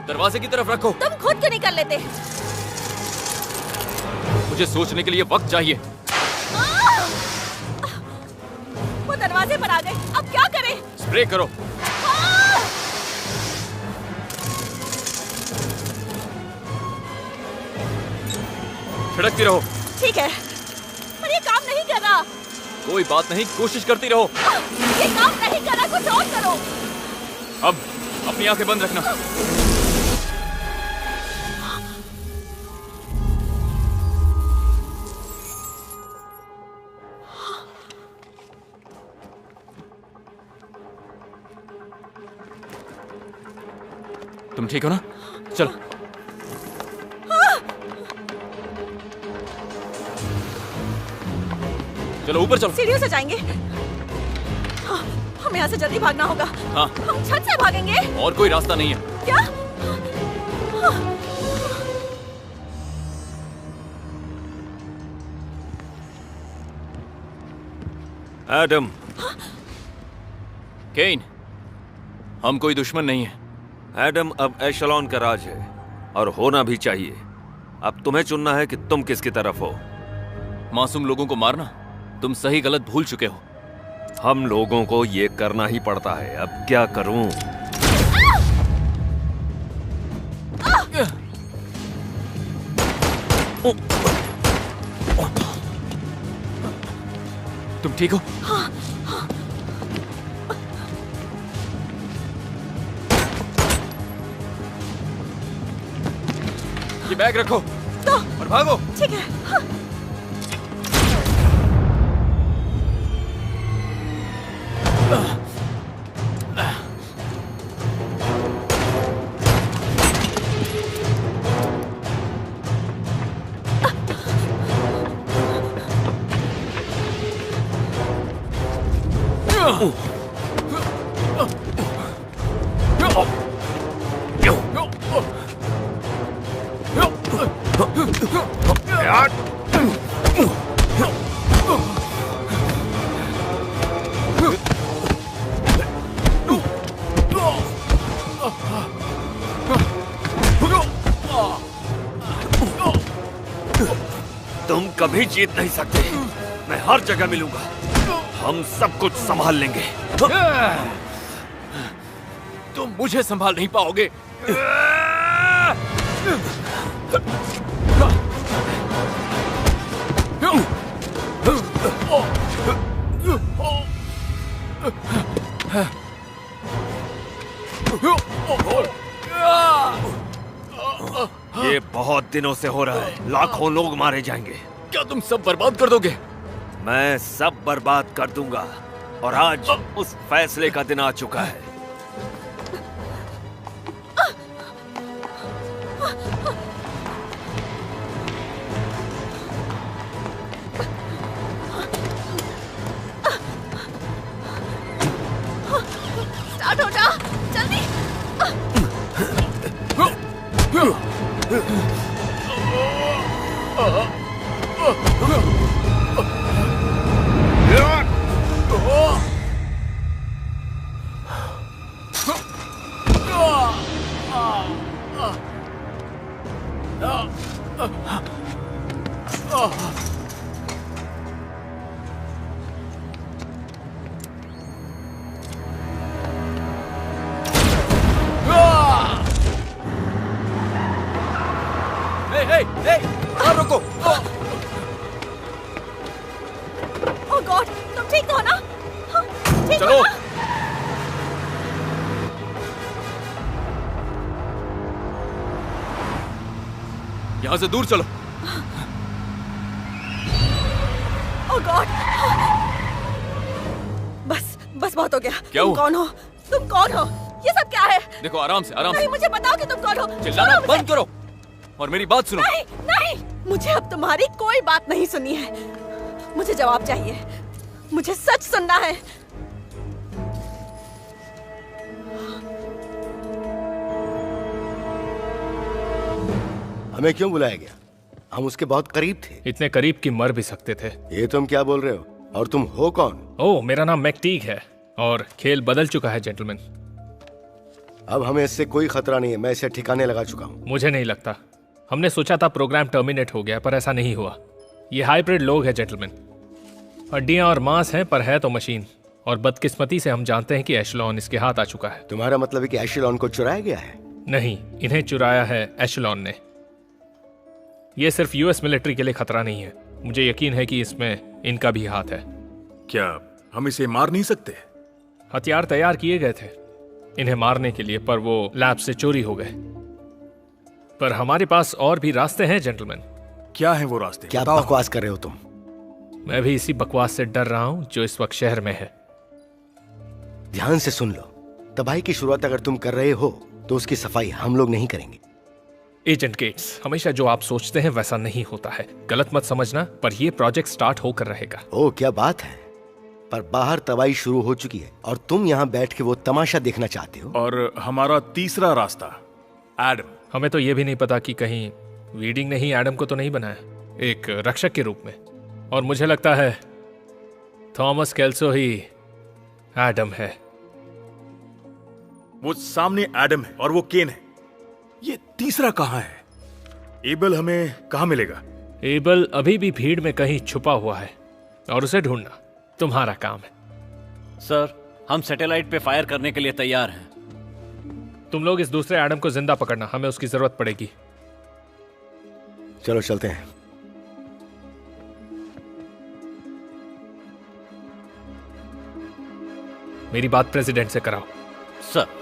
दरवाजे की तरफ रखो। तुम खुद क्यों नहीं कर लेते? मुझे सोचने के लिए वक्त चाहिए। वो दरवाजे पर आ गए, अब क्या करें? स्प्रे करो। छिड़कती रहो। ठीक है, पर ये काम नहीं कर रहा। कोई बात नहीं, कोशिश करती रहो। ये काम नहीं कर रहा, कुछ और करो। अब अपनी आंखें बंद रखना। तुम ठीक हो ना? चलो। चलो ऊपर चलो। सीढ़ियों से जाएंगे। हाँ, हमें यहाँ से जल्दी भागना होगा। हाँ। हम छत से भागेंगे। और कोई रास्ता नहीं है। क्या? एडम। केन, हम कोई दुश्मन नहीं है। एडम, अब एशलॉन का राज है और होना भी चाहिए। अब तुम्हें चुनना है कि तुम किसकी तरफ हो। मासूम लोगों को मारना, तुम सही गलत भूल चुके हो। हम लोगों को ये करना ही पड़ता है, अब क्या करूं? तुम ठीक हो? हाँ, ये बैग रखो तो और भागो। ठीक है। हाँ। तुम कभी जीत नहीं सकते। मैं हर जगह मिलूंगा। हम सब कुछ संभाल लेंगे। तुम मुझे संभाल नहीं पाओगे। ये बहुत दिनों से हो रहा है। लाखों लोग मारे जाएंगे। क्या तुम सब बर्बाद कर दोगे? मैं सब बर्बाद कर दूंगा और आज उस फैसले का दिन आ चुका है। स्टार्ट हो जा, जल्दी। हे, कार रोको। गॉड, तुम ठीक तो हो ना? हाँ, ठीक चलो। हो ना? यहाँ से दूर चलो। ओह गॉड, बस बहुत हो गया। क्या तुम हुआ? कौन हो? तुम कौन हो? ये सब क्या है? देखो आराम से, आराम नहीं, से। मुझे बताओ कि तुम कौन हो। चिल्लाना छोड़ो मुझे। बंद करो और मेरी बात सुनो। नहीं नहीं, मुझे अब तुम्हारी कोई बात नहीं सुननी है। मुझे जवाब चाहिए, मुझे सच सुनना है। हमें क्यों बुलाया गया? हम उसके बहुत करीब थे। इतने करीब कि मर भी सकते थे। ये तुम क्या बोल रहे हो? और तुम हो कौन? ओह, मेरा नाम मैकटीग है और खेल बदल चुका है जेंटलमैन। अब हमें इससे कोई खतरा नहीं है। मैं इसे ठिकाने लगा चुका हूँ। मुझे नहीं लगता। हमने सोचा था प्रोग्राम टर्मिनेट हो गया, पर ऐसा नहीं हुआ। ये हाइब्रिड लोग हैं जेंटलमैन। हड्डियां और मांस हैं, पर है तो मशीन। और बदकिस्मती से हम जानते हैं कि एशलॉन इसके हाथ आ चुका है। तुम्हारा मतलब है कि एशलॉन को चुराया गया है? नहीं, इन्हें चुराया है एशलॉन ने। ये सिर्फ यूएस मिलिट्री के लिए खतरा नहीं है। मुझे यकीन है कि इसमें इनका भी हाथ है। क्या हम इसे मार नहीं सकते? हथियार तैयार किए गए थे इन्हें मारने के लिए, पर वो लैब से चोरी हो गए। पर हमारे पास और भी रास्ते हैं जेंटलमैन। क्या है वो रास्ते? क्या बकवास कर रहे हो तुम? मैं भी इसी बकवास से डर रहा हूं जो इस वक्त शहर में है। ध्यान से सुन लो। तबाही की शुरुआत अगर तुम कर रहे हो तो उसकी सफाई हम लोग नहीं करेंगे। एजेंट गेट्स, हमेशा जो आप सोचते हैं वैसा नहीं होता है। गलत मत समझना, पर यह प्रोजेक्ट स्टार्ट होकर रहेगा। ओह, क्या बात है। पर बाहर तबाही शुरू हो चुकी है और तुम यहाँ बैठ के वो तमाशा देखना चाहते हो। और हमारा तीसरा रास्ता, एडम। हमें तो यह भी नहीं पता कि कहीं वीडिंग ने ही एडम को तो नहीं बनाया एक रक्षक के रूप में। और मुझे लगता है थॉमस केल्सो ही एडम है। वो सामने एडम है और वो केन है। ये तीसरा कहाँ है? एबल हमें कहाँ मिलेगा? एबल अभी भी भीड़ में कहीं छुपा हुआ है और उसे ढूंढना तुम्हारा काम है। सर, हम सैटेलाइट पे फायर करने के लिए तैयार हैं। तुम लोग इस दूसरे एडम को जिंदा पकड़ना, हमें उसकी जरूरत पड़ेगी। चलो चलते हैं। मेरी बात प्रेसिडेंट से कराओ। सर।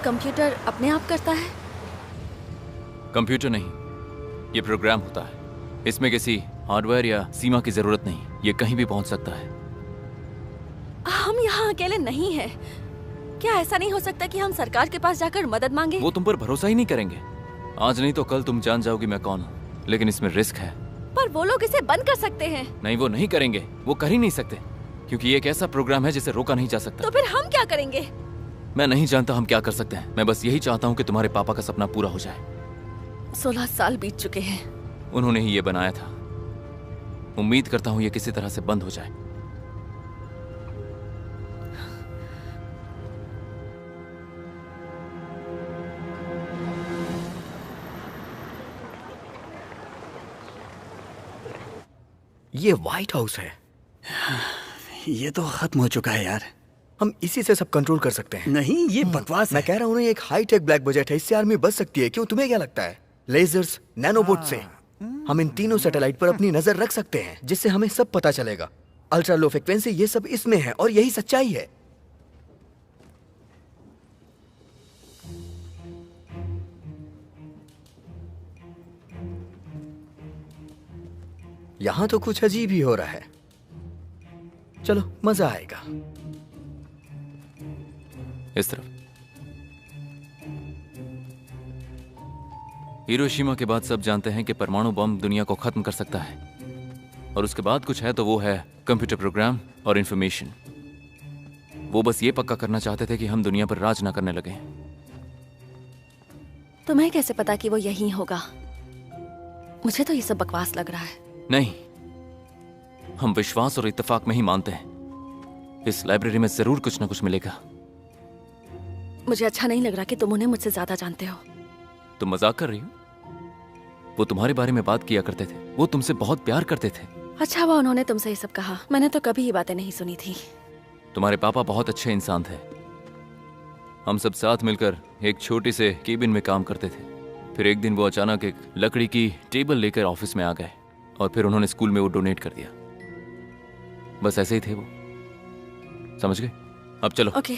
कंप्यूटर अपने आप करता है? कंप्यूटर नहीं, ये प्रोग्राम होता है। इसमें किसी हार्डवेयर या सीमा की जरूरत नहीं, ये कहीं भी पहुंच सकता है। हम यहाँ अकेले नहीं हैं। क्या ऐसा नहीं हो सकता कि हम सरकार के पास जाकर मदद मांगे? वो तुम पर भरोसा ही नहीं करेंगे। आज नहीं तो कल तुम जान जाओगी मैं कौन हूँ, लेकिन इसमें रिस्क है। पर वो लोग इसे बंद कर सकते हैं। नहीं, वो नहीं करेंगे, वो कर ही नहीं सकते, क्योंकि ये एक ऐसा प्रोग्राम है जिसे रोका नहीं जा सकता। तो फिर हम क्या करेंगे? मैं नहीं जानता हम क्या कर सकते हैं। मैं बस यही चाहता हूँ कि तुम्हारे पापा का सपना पूरा हो जाए। 16 साल बीत चुके हैं। उन्होंने ही ये बनाया था। उम्मीद करता हूँ ये किसी तरह से बंद हो जाए। ये व्हाइट हाउस है। ये तो खत्म हो चुका है यार। हम इसी से सब कंट्रोल कर सकते हैं। नहीं, ये बकवास मैं कह रहा हूँ, ये एक हाई टेक ब्लैक बजट है, इससे आर्मी बच सकती है। क्यों, तुम्हें क्या लगता है? लेजर्स, नैनोबोट से हम इन तीनों सैटेलाइट पर अपनी नजर रख सकते हैं, जिससे हमें सब पता चलेगा। अल्ट्रा लो फ्रिक्वेंसी, ये सब इसमें है और यही सच्चाई है। यहां तो कुछ अजीब ही हो रहा है। चलो, मजा आएगा। इस तरफ। हिरोशिमा के बाद सब जानते हैं कि परमाणु बम दुनिया को खत्म कर सकता है, और उसके बाद कुछ है तो वो है कंप्यूटर प्रोग्राम और इंफॉर्मेशन। वो बस ये पक्का करना चाहते थे कि हम दुनिया पर राज ना करने लगे। तुम्हें कैसे पता कि वो यही होगा? मुझे तो ये सब बकवास लग रहा है। नहीं, हम विश्वास और इत्तेफाक में ही मानते हैं। इस लाइब्रेरी में जरूर कुछ ना कुछ मिलेगा। मुझे अच्छा नहीं लग रहा कि तुम उन्हें मुझसे ज्यादा जानते हो। तुम मजाक कर रही हो? वो तुम्हारे बारे में बात किया करते थे, वो तुमसे बहुत प्यार करते थे। अच्छा हुआ उन्होंने तुमसे ये सब कहा, मैंने तो कभी ये बातें नहीं सुनी थी। तुम्हारे पापा बहुत अच्छे इंसान थे। हम सब साथ मिलकर एक छोटी से केबिन में काम करते थे। फिर एक दिन वो अचानक एक लकड़ी की टेबल लेकर ऑफिस में आ गए, और फिर उन्होंने स्कूल में वो डोनेट कर दिया। बस ऐसे ही थे वो, समझ गए? अब चलो। ओके।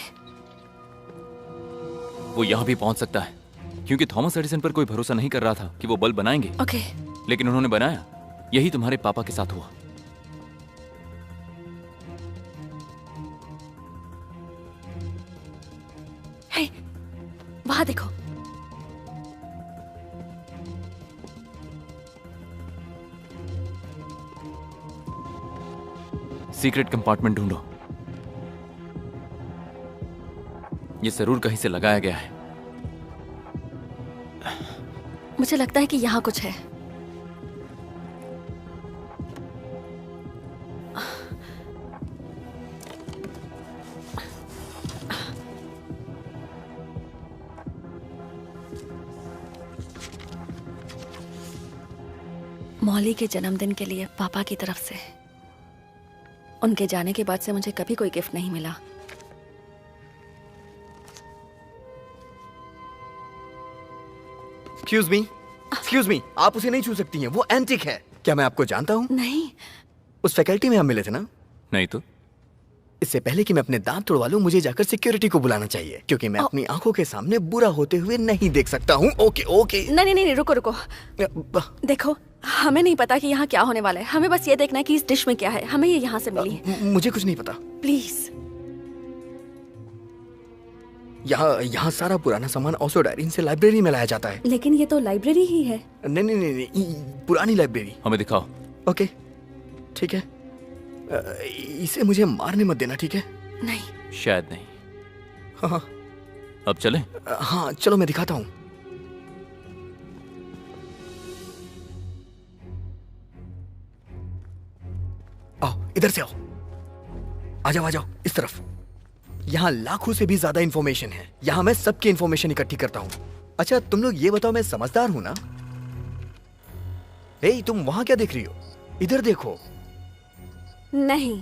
वो यहाँ भी पहुंच सकता है, क्योंकि थॉमस एडिसन पर कोई भरोसा नहीं कर रहा था कि वो बल्ब बनाएंगे। ओके। लेकिन उन्होंने बनाया। यही तुम्हारे पापा के साथ हुआ। हे, वहां देखो। सीक्रेट कंपार्टमेंट ढूंढो। ये जरूर कहीं से लगाया गया है। मुझे लगता है कि यहाँ कुछ है। मौली के जन्मदिन के लिए पापा की तरफ से। उनके जाने के बाद से मुझे कभी कोई गिफ्ट नहीं मिला। एक्सक्यूज मी, आप उसे नहीं छू सकती हैं, वो एंटिक है। क्या मैं आपको जानता हूँ? नहीं। उस फैकल्टी में हम मिले थे ना? नहीं तो। इससे पहले कि मैं अपने दांत तोड़वा लूं, मुझे जाकर सिक्योरिटी को बुलाना चाहिए, क्योंकि मैं अपनी आंखों के सामने बुरा होते हुए नहीं देख सकता हूँ। Okay okay. नहीं, रुको रुको। देखो, हमें नहीं पता कि यहाँ क्या होने वाला है। हमें बस ये देखना है कि इस डिश में क्या है। हमें ये यहाँ से मिली है। मुझे कुछ नहीं पता। प्लीज। यहाँ सारा पुराना सामान ओसो डायरीन से लाइब्रेरी में लाया जाता है। लेकिन ये तो लाइब्रेरी ही है। नहीं, पुरानी लाइब्रेरी। हमें दिखाओ। ओके, ठीक है। इसे मुझे मारने मत देना, ठीक है? नहीं। शायद नहीं। हाँ। अब चले? हाँ चलो, मैं दिखाता हूँ। आओ, इधर से आओ। आ जाओ इस तरफ। यहाँ लाखों से भी ज्यादा इंफॉर्मेशन है। यहाँ मैं सबकी इंफॉर्मेशन इकट्ठी करता हूँ। अच्छा, तुम लोग ये बताओ, मैं समझदार हूं ना? हे, तुम वहां क्या देख रही हो? इधर देखो। नहीं,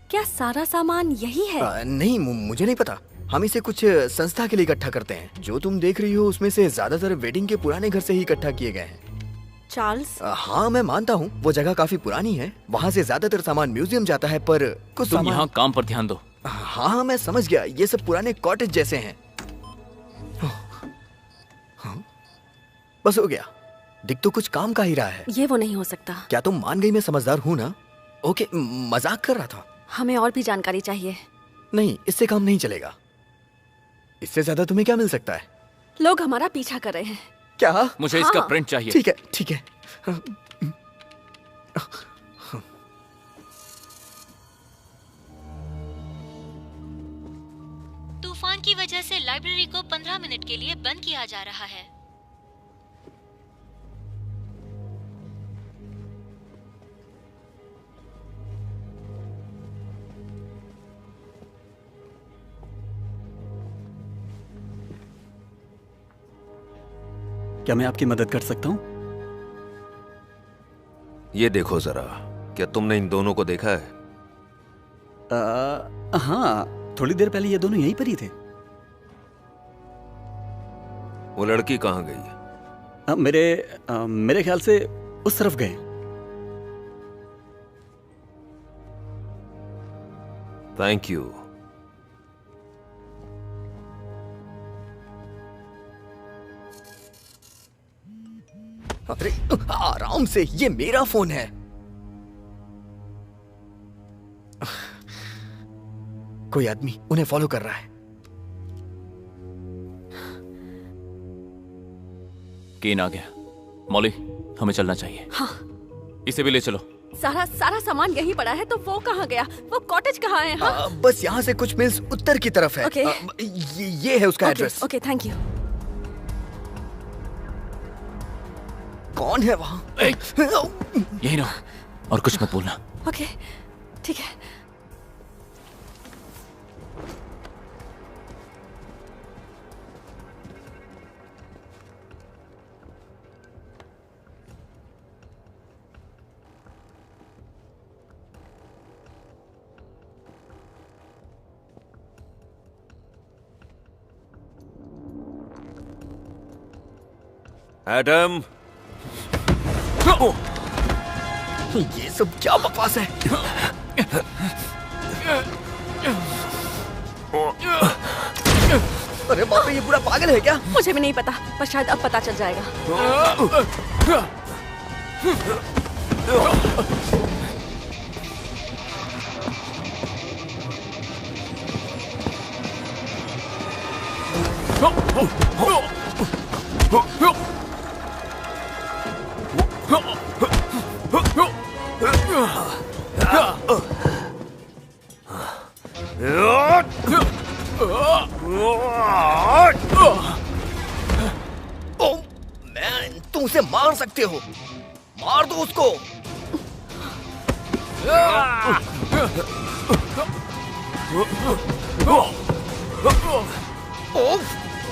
क्या सारा सामान यही है? नहीं, मुझे नहीं पता। हम इसे कुछ संस्था के लिए इकट्ठा करते हैं। जो तुम देख रही हो उसमें से ज्यादातर वेडिंग के पुराने घर से ही इकट्ठा किए गए हैं। चार्ल्स? हाँ, मैं मानता हूँ वो जगह काफी पुरानी है। वहाँ से ज्यादातर सामान म्यूजियम जाता है, पर कुछ तुम यहाँ काम पर ध्यान दो। हाँ, मैं समझ गया। ये सब पुराने कॉटेज जैसे हैं। हाँ, बस हो गया। दिख तो कुछ काम का ही रहा है। ये वो नहीं हो सकता। क्या तुम मान गई मैं समझदार हूँ ना? ओके, मजाक कर रहा था। हमें और भी जानकारी चाहिए। नहीं, इससे काम नहीं चलेगा। इससे ज्यादा तुम्हें क्या मिल सकता है? लोग हमारा पीछा कर रहे हैं। क्या? मुझे इसका प्रिंट चाहिए। ठीक है, ठीक है। तूफान की वजह से लाइब्रेरी को 15 मिनट के लिए बंद किया जा रहा है। क्या मैं आपकी मदद कर सकता हूँ? ये देखो जरा, क्या तुमने इन दोनों को देखा है? हाँ, थोड़ी देर पहले ये दोनों यहीं पर ही थे। वो लड़की कहाँ गई? मेरे ख्याल से उस तरफ गए। Thank you. अरे आराम से, ये मेरा फोन है। कोई आदमी उन्हें फॉलो कर रहा है। केन आ गया। मॉली, हमें चलना चाहिए। हाँ। इसे भी ले चलो। सारा सामान यहीं पड़ा है, तो वो कहाँ गया? वो कॉटेज कहाँ है? हाँ? बस यहाँ से कुछ मिल्स उत्तर की तरफ है। ओके। ये है उसका एड्रेस। Okay, thank you. कौन है वहाँ? यही ना, और कुछ मत बोलना। ओके, ठीक है। एडम, ये सब क्या बकवास है? अरे बाप रे, ये पूरा पागल है क्या? मुझे भी नहीं पता, पर शायद अब पता चल जाएगा। मैन, तुम उसे मार सकते हो। मार दो उसको।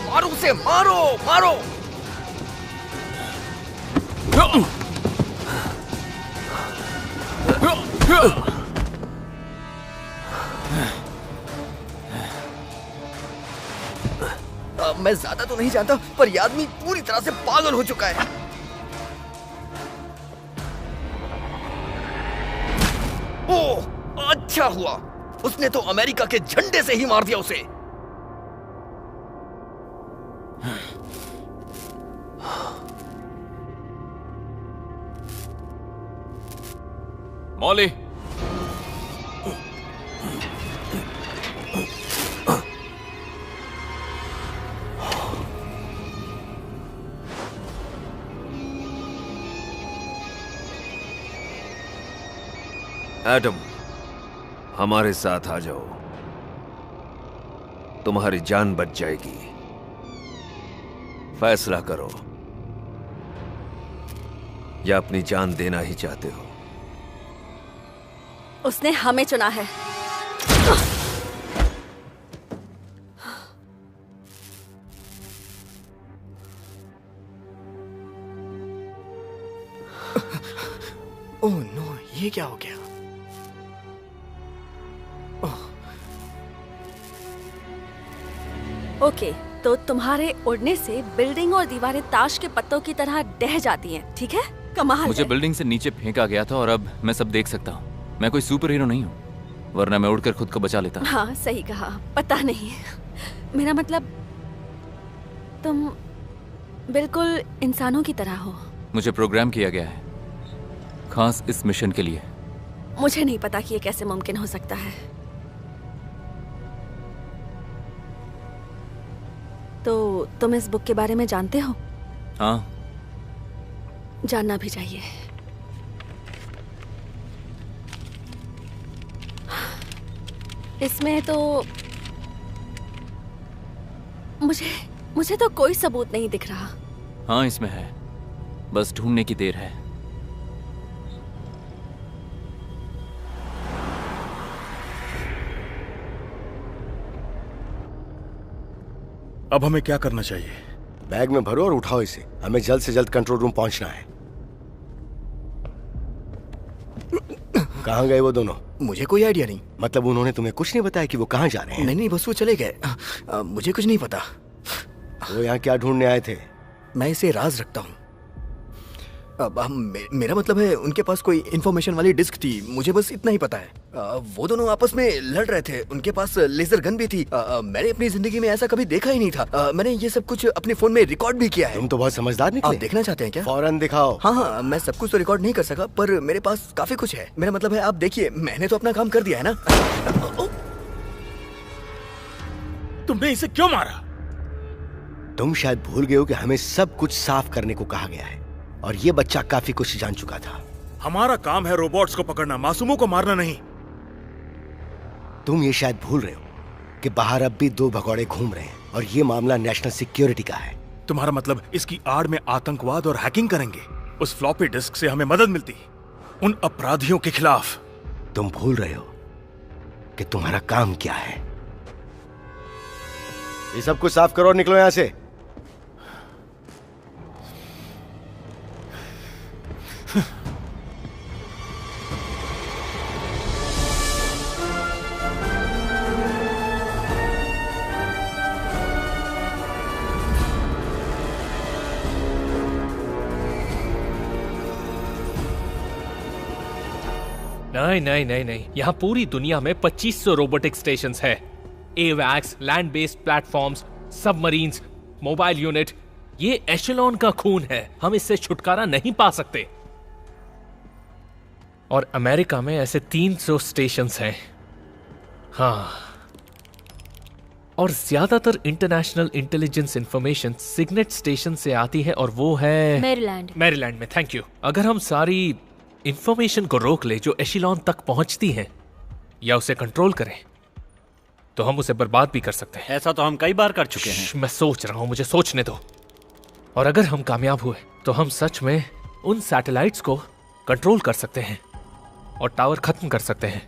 मारो उसे, मारो मारो। मैं ज्यादा तो नहीं जानता, पर यह आदमी पूरी तरह से पागल हो चुका है। ओह, अच्छा हुआ, उसने तो अमेरिका के झंडे से ही मार दिया उसे। मॉली, एडम, हमारे साथ आ जाओ। तुम्हारी जान बच जाएगी। फैसला करो, या अपनी जान देना ही चाहते हो? उसने हमें चुना है। ओह नो, ये क्या हो गया? ओके, तो तुम्हारे उड़ने से बिल्डिंग और दीवारें ताश के पत्तों की तरह ढह जाती हैं, ठीक है? कमाल मुझे है। बिल्डिंग से नीचे फेंका गया था और अब मैं सब देख सकता हूँ। मैं कोई सुपर हीरो नहीं हूँ, वरना मैं उड़कर खुद को बचा लेता। हाँ, सही कहा। पता नहीं, मेरा मतलब तुम बिल्कुल इंसानों की तरह हो। मुझे प्रोग्राम किया गया है खास इस मिशन के लिए। मुझे नहीं पता कि ये कैसे मुमकिन हो सकता है। तो तुम इस बुक के बारे में जानते हो? हाँ, जानना भी चाहिए। इसमें तो मुझे तो कोई सबूत नहीं दिख रहा। हाँ इसमें है, बस ढूंढने की देर है। अब हमें क्या करना चाहिए? बैग में भरो और उठाओ इसे। हमें जल्द से जल्द कंट्रोल रूम पहुंचना है। कहाँ गए वो दोनों? मुझे कोई आइडिया नहीं। मतलब उन्होंने तुम्हें कुछ नहीं बताया कि वो कहाँ जा रहे हैं? नहीं, बस वो चले गए। मुझे कुछ नहीं पता। वो यहाँ क्या ढूंढने आए थे? मैं इसे राज रखता हूँ। अब मेरा मतलब है उनके पास कोई इन्फॉर्मेशन वाली डिस्क थी, मुझे बस इतना ही पता है। वो दोनों आपस में लड़ रहे थे, उनके पास लेजर गन भी थी। मैंने अपनी जिंदगी में ऐसा कभी देखा ही नहीं था। मैंने ये सब कुछ अपने फोन में रिकॉर्ड भी किया है। तुम तो बहुत समझदार निकले। आप देखना चाहते हैं क्या? फौरन दिखाओ। हाँ, मैं सब कुछ तो रिकॉर्ड नहीं कर सका, पर मेरे पास काफी कुछ है। मेरा मतलब है आप देखिए, मैंने तो अपना काम कर दिया है ना। तुमने इसे क्यों मारा? तुम शायद भूल गए हो कि हमें सब कुछ साफ करने को कहा गया है, और ये बच्चा काफी कुछ जान चुका था। हमारा काम है रोबोट्स को पकड़ना, मासूमों को मारना नहीं। तुम ये शायद भूल रहे हो कि बाहर अब भी 2 भगौड़े घूम रहे हैं, और ये मामला नेशनल सिक्योरिटी का है। तुम्हारा मतलब इसकी आड़ में आतंकवाद और हैकिंग करेंगे? उस फ्लॉपी डिस्क से हमें मदद मिलती उन अपराधियों के खिलाफ। तुम भूल रहे हो कि तुम्हारा काम क्या है। ये सब कुछ साफ करो और निकलो यहां से। नहीं, यहाँ पूरी दुनिया में 2500 रोबोटिक स्टेशंस है। एवैक्स, land based platforms, submarines, mobile unit. ये एशेलॉन का खून है, हम इससे छुटकारा नहीं पा सकते। और अमेरिका में ऐसे 300 स्टेशंस हैं। हाँ, और ज्यादातर international intelligence information signet station से आती है, और वो है मैरीलैंड में। Thank you. अगर हम सारी इंफॉर्मेशन को रोक ले जो एशिलॉन तक पहुंचती है, या उसे कंट्रोल करें, तो हम उसे बर्बाद भी कर सकते हैं। ऐसा तो हम कई बार कर चुके हैं। मैं सोच रहा हूं, मुझे सोचने दो। और अगर हम कामयाब हुए तो हम सच में उन सैटेलाइट्स को कंट्रोल कर सकते हैं और टावर खत्म कर सकते हैं।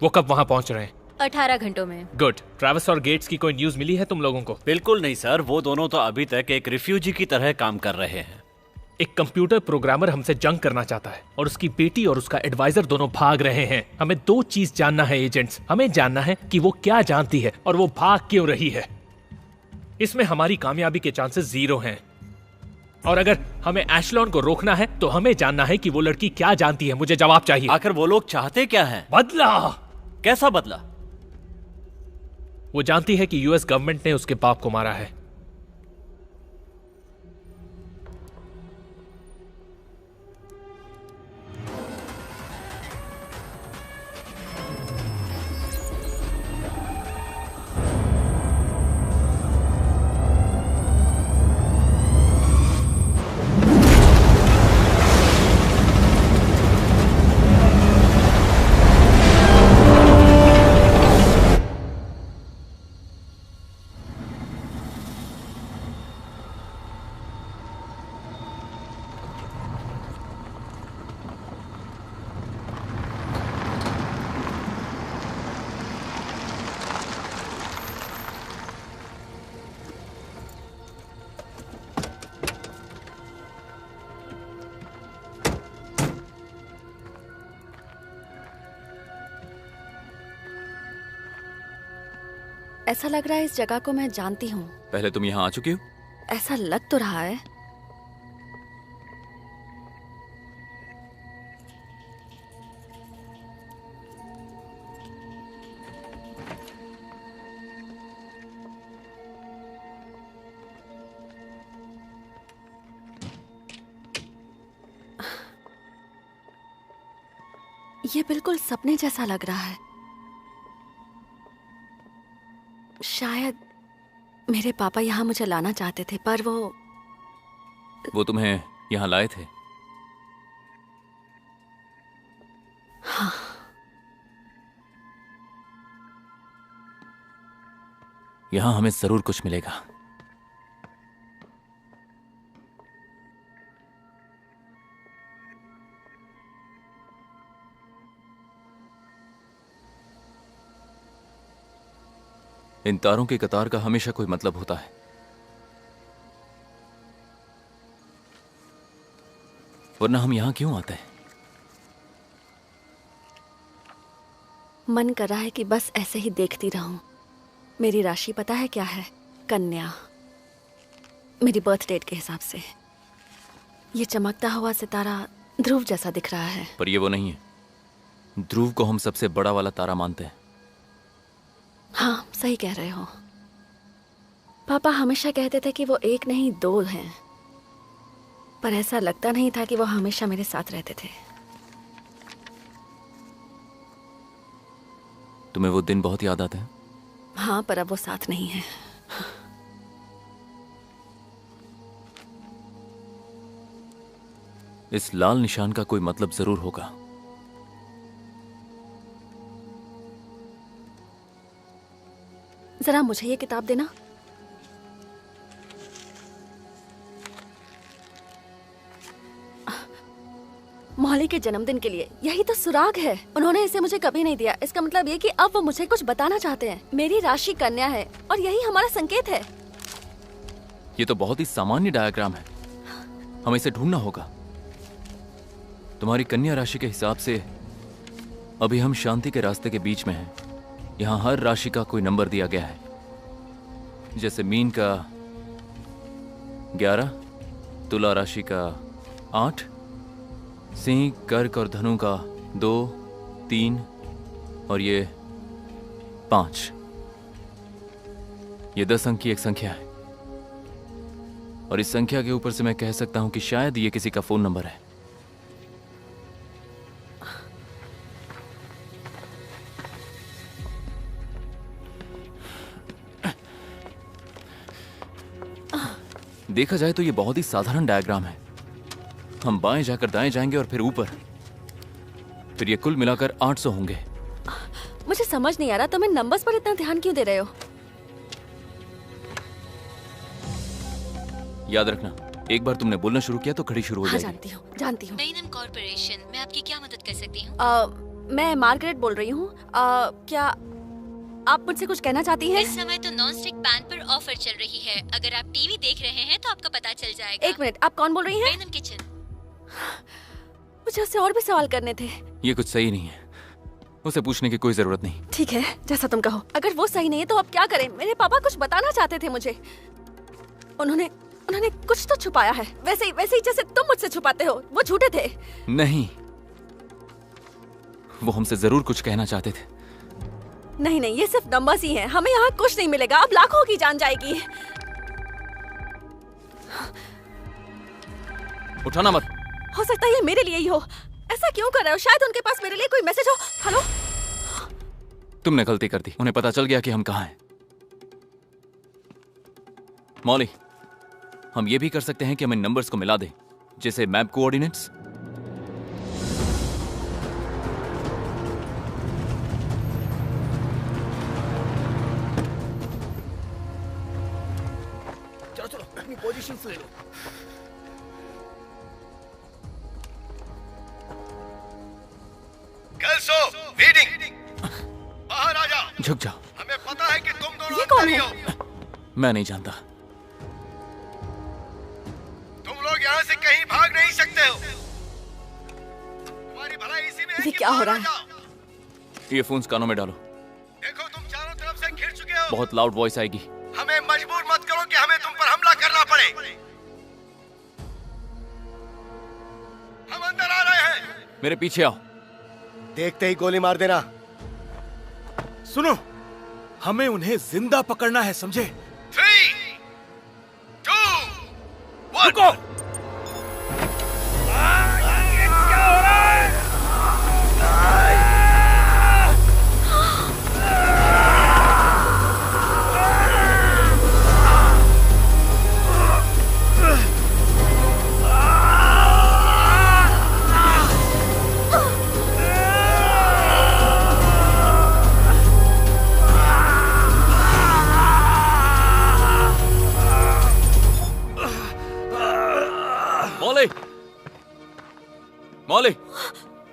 वो कब वहां पहुंच रहे हैं? 18 घंटों में। गुड। ट्रैविस और गेट्स की कोई न्यूज मिली है तुम लोगों को? बिल्कुल नहीं सर, वो दोनों तो अभी तक एक रिफ्यूजी की तरह काम कर रहे हैं। एक कंप्यूटर प्रोग्रामर हमसे जंग करना चाहता है, और उसकी बेटी और उसका एडवाइजर दोनों भाग रहे हैं। हमें 2 चीज जानना है एजेंट्स। हमें जानना है कि वो क्या जानती है और वो भाग क्यों रही है। इसमें हमारी कामयाबी के चांसेस 0 हैं। और अगर हमें एशलॉन को रोकना है तो हमें जानना है कि वो लड़की क्या जानती है। मुझे जवाब चाहिए। आखिर वो लोग चाहते क्या हैं? बदला। कैसा बदला? वो जानती है कि यूएस गवर्नमेंट ने उसके बाप को मारा है। ऐसा लग रहा है इस जगह को मैं जानती हूँ। पहले तुम यहाँ आ चुकी हो? ऐसा लग तो रहा है। ये बिल्कुल सपने जैसा लग रहा है। शायद मेरे पापा यहाँ मुझे लाना चाहते थे, पर वो तुम्हें यहाँ लाए थे? हाँ। यहाँ हमें जरूर कुछ मिलेगा। इन तारों की कतार का हमेशा कोई मतलब होता है, वरना हम यहां क्यों आते हैं? मन कर रहा है कि बस ऐसे ही देखती रहूं। मेरी राशि पता है क्या है? कन्या। मेरी बर्थ डेट के हिसाब से ये चमकता हुआ सितारा ध्रुव जैसा दिख रहा है। पर ये वो नहीं है। ध्रुव को हम सबसे बड़ा वाला तारा मानते हैं। हाँ, सही कह रहे हो। पापा हमेशा कहते थे कि वो एक नहीं दो हैं, पर ऐसा लगता नहीं था कि वो हमेशा मेरे साथ रहते थे। तुम्हें वो दिन बहुत याद आते हैं? हाँ, पर अब वो साथ नहीं है। इस लाल निशान का कोई मतलब जरूर होगा। जरा मुझे ये किताब देना। मौली के जन्मदिन के लिए यही तो सुराग है। उन्होंने इसे मुझे कभी नहीं दिया। इसका मतलब ये कि अब वो मुझे कुछ बताना चाहते हैं। मेरी राशि कन्या है और यही हमारा संकेत है। ये तो बहुत ही सामान्य डायग्राम है। हमें इसे ढूंढना होगा। तुम्हारी कन्या राशि के हिसाब से अभी हम शांति के रास्ते के बीच में हैं। यहाँ हर राशि का कोई नंबर दिया गया है, जैसे मीन का 11, तुला राशि का 8, सिंह, कर्क और धनु का 2, 3 और ये 5। ये 10 अंक की एक संख्या है और इस संख्या के ऊपर से मैं कह सकता हूं कि शायद ये किसी का फोन नंबर है। देखा जाए तो ये बहुत ही साधारण डायग्राम है। हम बाएं जाकर दाएं जाएंगे और फिर ऊपर, फिर ये कुल मिलाकर 800 होंगे। मुझे समझ नहीं आ रहा तुम इन नंबर्स पर इतना ध्यान क्यों दे रहे हो? याद रखना, एक बार तुमने बोलना शुरू किया तो घड़ी शुरू हो हाँ, जाएगी। जानती हूँ। नैनम कॉर्पोरेशन, मैं आपकी क्या मदद कर सकती हूँ? मैं मार्गरेट बोल रही हूँ। क्या आप मुझसे कुछ कहना चाहती हैं? इस समय तो नॉन स्टिक पैन पर ऑफर चल रही है। अगर आप टीवी देख रहे हैं तो आपका पता चल जाएगा। एक मिनट, आप कौन बोल रही हैं? नैनम किचन। मुझे उससे और भी सवाल करने थे। ये कुछ सही नहीं है, उसे पूछने की कोई जरूरत नहीं। ठीक है, जैसा तुम कहो। अगर वो सही नहीं है तो अब क्या करें? मेरे पापा कुछ बताना चाहते थे मुझे। उन्होंने कुछ तो छुपाया है, वैसे ही जैसे तुम मुझसे छुपाते हो। वो झूठे थे। नहीं, वो हमसे जरूर कुछ कहना चाहते थे। नहीं, ये सिर्फ नंबर्स ही हैं। हमें यहाँ कुछ नहीं मिलेगा। अब लाखों की जान जाएगी। उठाना मत। हो सकता है ये मेरे लिए ही हो। ऐसा क्यों कर रहे हो? शायद उनके पास मेरे लिए कोई मैसेज हो। हेलो? तुमने गलती कर दी। उन्हें पता चल गया कि हम कहाँ हैं। मौली, हम ये भी कर सकते हैं कि हम इन नंबर्स को मिला दें, जैसे मैप कोऑर्डिनेट्स। चलो अपनी पोजीशंस ले लो। Kelso, reading. बाहर आ जाओ। झुक जाओ। हमें पता है कि तुम दोनों ये कौन अंदर ही है? हो। मैं नहीं जानता। तुम लोग यहाँ से कहीं भाग नहीं सकते हो। तुम्हारी भलाई इसी में है ये कि क्या हो बाहर रहा आ है? जाओ। ये फोन्स कानों में डालो। देखो तुम चारों तरफ से घिर चुके हो। बहुत लाउड वॉइस आएगी। हमें मजबूर मत करो कि हमें तुम पर हमला करना पड़े। हम अंदर आ रहे हैं। मेरे पीछे आओ। देखते ही गोली मार देना। सुनो, हमें उन्हें जिंदा पकड़ना है, समझे? 3, 2, 1। रुको। मौली,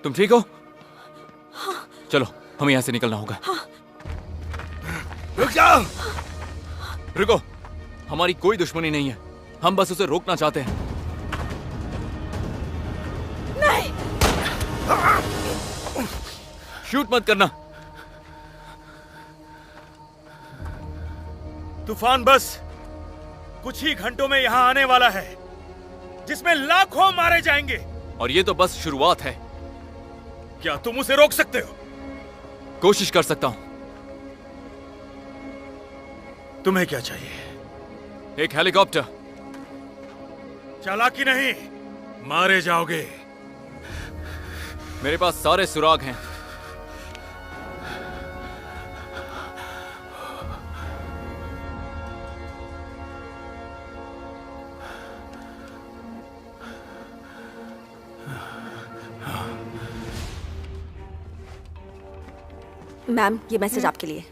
तुम ठीक हो? चलो, हमें यहाँ से निकलना होगा। रुक जाओ। रुको, हमारी कोई दुश्मनी नहीं है। हम बस उसे रोकना चाहते हैं। नहीं। शूट मत करना। तूफान बस कुछ ही घंटों में यहां आने वाला है, जिसमें लाखों मारे जाएंगे। और ये तो बस शुरुआत है। क्या तुम उसे रोक सकते हो? कोशिश कर सकता हूं। तुम्हें क्या चाहिए? एक हेलीकॉप्टर। चालाकी नहीं, मारे जाओगे। मेरे पास सारे सुराग हैं। मैम, ये मैसेज आपके लिए।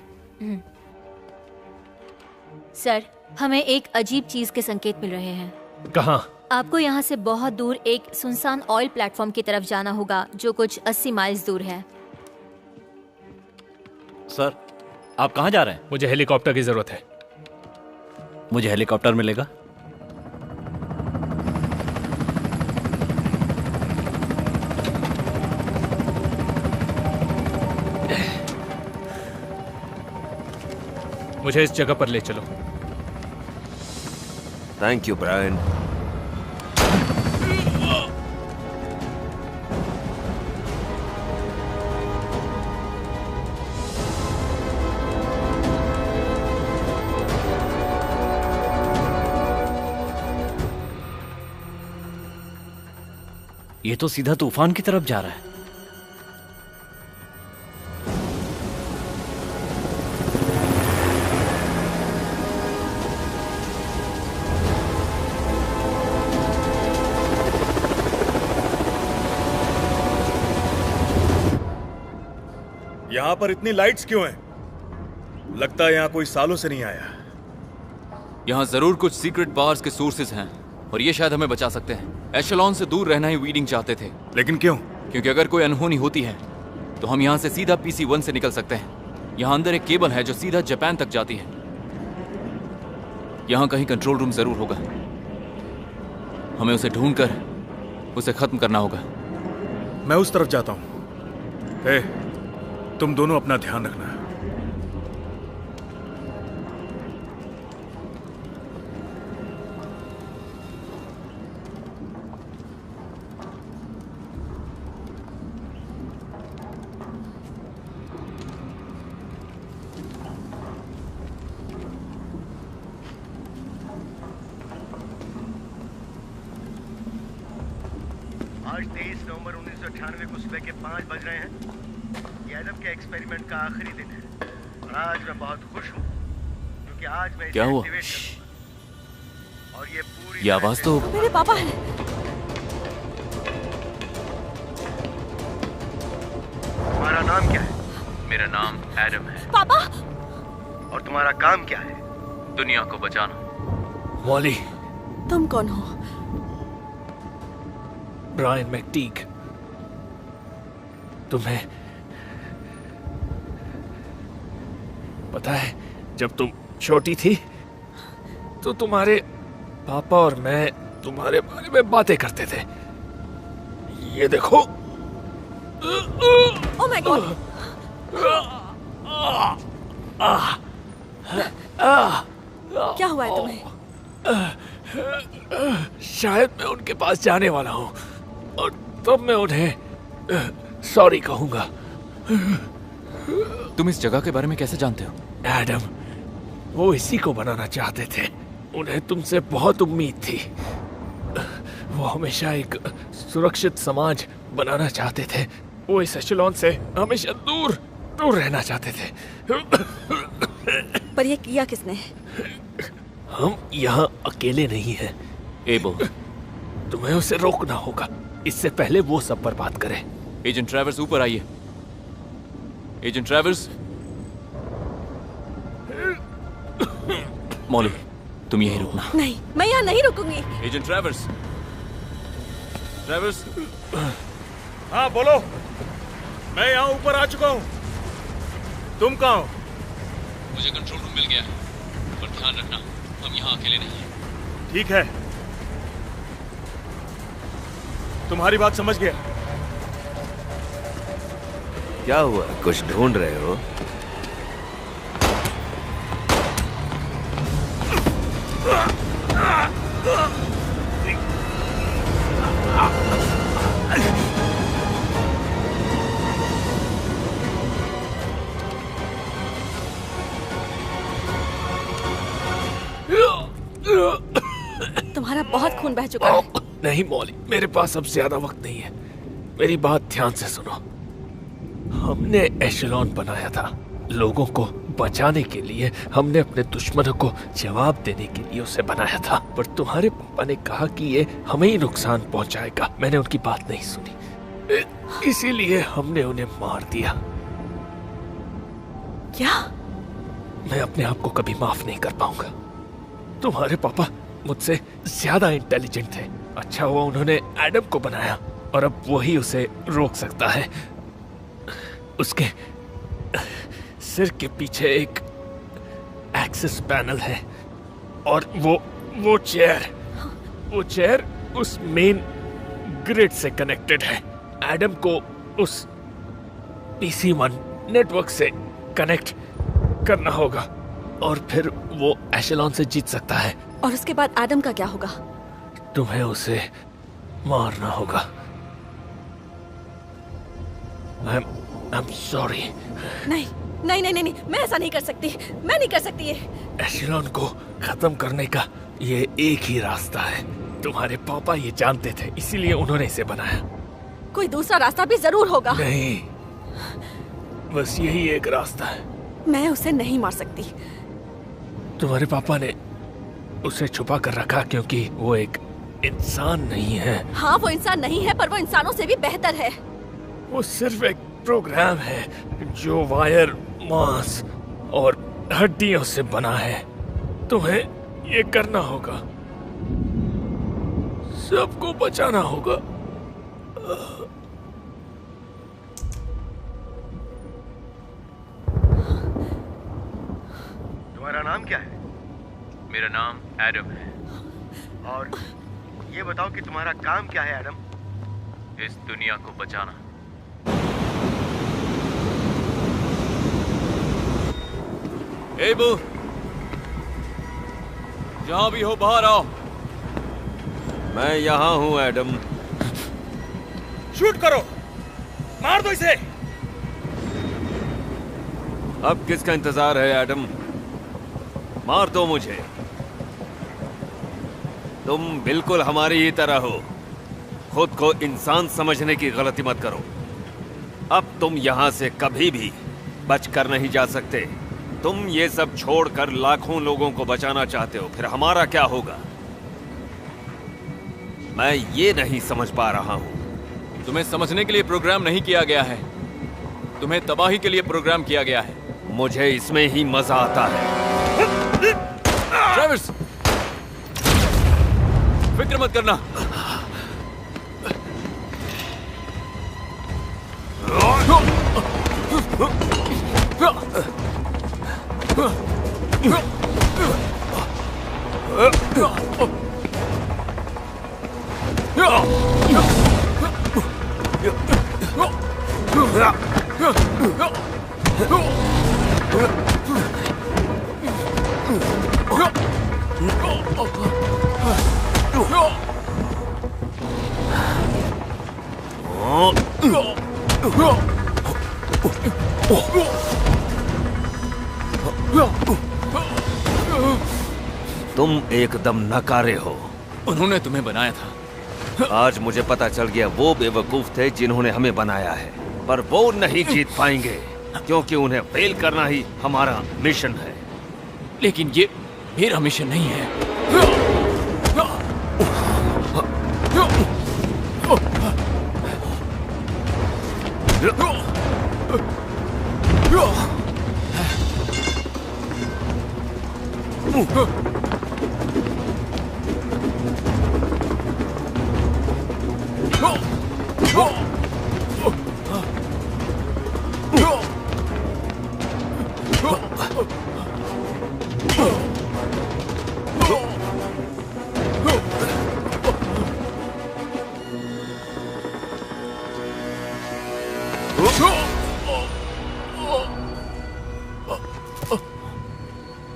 सर, हमें एक अजीब चीज के संकेत मिल रहे हैं। कहाँ? आपको यहाँ से बहुत दूर एक सुनसान ऑयल प्लेटफॉर्म की तरफ जाना होगा, जो कुछ 80 माइल्स दूर है। सर, आप कहाँ जा रहे हैं? मुझे हेलीकॉप्टर की जरूरत है। मुझे हेलीकॉप्टर मिलेगा? मुझे इस जगह पर ले चलो। Thank you Brian. ये तो सीधा तूफान की तरफ जा रहा है। यहां पर इतनी लाइट्स क्यों हैं? लगता है यहां कोई सालों से नहीं आया। यहाँ जरूर कुछ सीक्रेट पावर्स के सोर्सेज हैं और ये शायद हमें बचा सकते हैं। एशेलॉन से दूर रहना ही वीडिंग चाहते थे। लेकिन क्यों? क्योंकि अगर कोई अनहोनी होती है तो हम यहाँ से सीधा PC-1 से निकल सकते हैं। यहाँ अंदर एक केबल है जो सीधा जापान तक जाती है। यहाँ कहीं कंट्रोल रूम जरूर होगा। हमें उसे ढूंढकर उसे खत्म करना होगा। मैं उस तरफ जाता हूँ। तुम दोनों अपना ध्यान रखना। आज 23 नवंबर 1998 को सुबह के 5 बज रहे हैं। ये एडम के एक्सपेरिमेंट का आखिरी दिन है और आज मैं बहुत खुश हूँ क्योंकि आज मैं क्या हुआ? और ये पूरी ये आवाज तो मेरे पापा हैं। तुम्हारा नाम क्या है? मेरा नाम एडम है। पापा! और तुम्हारा काम क्या है? दुनिया को बचाना। मॉली। तुम कौन हो? ब्रायन मैकटीग। तुम्हें पता है, जब तुम छोटी थी तो तुम्हारे पापा और मैं तुम्हारे बारे में बातें करते थे। ये देखो। Oh my God! क्या हुआ है तुम्हें? शायद मैं उनके पास जाने वाला हूँ और तब मैं उन्हें सॉरी कहूंगा। तुम इस जगह के बारे में कैसे जानते हो? एडम, वो इसी को बनाना चाहते थे। उन्हें तुमसे बहुत उम्मीद थी। वो हमेशा एक सुरक्षित समाज बनाना चाहते थे। वो इस एशेलॉन से हमेशा दूर दूर रहना चाहते थे। पर ये किया किसने? हम यहाँ अकेले नहीं हैं। एबो, तुम्हें उसे रोकना होगा, इससे पहले वो सब बर्बाद करे। एजेंट ट्रैवर्स, ऊपर आइए। Agent traverse. मॉली, तुम यहीं रुकना। नहीं, मैं यहाँ नहीं रुकूंगी। Agent traverse. ट्रैवर्स। हाँ बोलो। मैं यहाँ ऊपर आ चुका हूँ। तुम कहाँ हो? मुझे कंट्रोल रूम मिल गया है, पर ध्यान रखना हम यहाँ अकेले नहीं हैं। ठीक है, तुम्हारी बात समझ गया। क्या हुआ? कुछ ढूंढ रहे हो? तुम्हारा बहुत खून बह चुका है। नहीं मौली, मेरे पास अब ज्यादा वक्त नहीं है। मेरी बात ध्यान से सुनो। हमने एशेलॉन बनाया था लोगों को बचाने के लिए। हमने अपने दुश्मनों को जवाब देने के लिए उसे बनाया था, पर तुम्हारे पापा ने कहा कि ये हमें ही नुकसान पहुंचाएगा। मैंने उनकी बात नहीं सुनी, इसीलिए हमने उन्हें मार दिया। क्या? मैं अपने आप को कभी माफ नहीं कर पाऊंगा। तुम्हारे पापा मुझसे ज्यादा इंटेलिजेंट थे। अच्छा हुआ उन्होंने एडम को बनाया, और अब वही उसे रोक सकता है। उसके सिर के पीछे एक एक्सेस पैनल है, और वो चेयर उस मेन ग्रिड से कनेक्टेड है। एडम को उस PC-1 नेटवर्क से कनेक्ट करना होगा, और फिर वो एशेलॉन से जीत सकता है। और उसके बाद एडम का क्या होगा? तुम्हें उसे मारना होगा। I'm sorry। नहीं नहीं नहीं नहीं, मैं ऐसा नहीं कर सकती। मैं नहीं कर सकती ये। एशेलॉन को खत्म करने का ये एक ही रास्ता है। तुम्हारे पापा ये जानते थे, इसीलिए उन्होंने इसे बनाया। कोई दूसरा रास्ता भी जरूर होगा। नहीं, बस यही एक रास्ता है। मैं उसे नहीं मार सकती। तुम्हारे पापा ने उसे छुपा कर रखा क्योंकि वो एक इंसान नहीं है। हाँ, वो इंसान नहीं है, पर वो इंसानों से भी बेहतर है। वो सिर्फ एक प्रोग्राम है जो वायर, मांस और हड्डियों से बना है। तुम्हें ये करना होगा, सबको बचाना होगा। तुम्हारा नाम क्या है? मेरा नाम एडम है। और ये बताओ कि तुम्हारा काम क्या है एडम? इस दुनिया को बचाना। ए बू, जहां भी हो बाहर आओ। मैं यहाँ हूँ एडम। शूट करो, मार दो इसे। अब किसका इंतजार है एडम? मार दो मुझे। तुम बिल्कुल हमारी ही तरह हो। खुद को इंसान समझने की गलती मत करो। अब तुम यहाँ से कभी भी बचकर नहीं जा सकते। तुम ये सब छोड़कर लाखों लोगों को बचाना चाहते हो, फिर हमारा क्या होगा? मैं ये नहीं समझ पा रहा हूं। तुम्हें समझने के लिए प्रोग्राम नहीं किया गया है, तुम्हें तबाही के लिए प्रोग्राम किया गया है। मुझे इसमें ही मजा आता है। ट्रेविस, फिक्र मत करना। तुम एकदम नकारे हो। उन्होंने तुम्हें बनाया था। आज मुझे पता चल गया वो बेवकूफ थे जिन्होंने हमें बनाया है, पर वो नहीं जीत पाएंगे क्योंकि उन्हें फेल करना ही हमारा मिशन है। लेकिन ये मेरा मिशन नहीं है।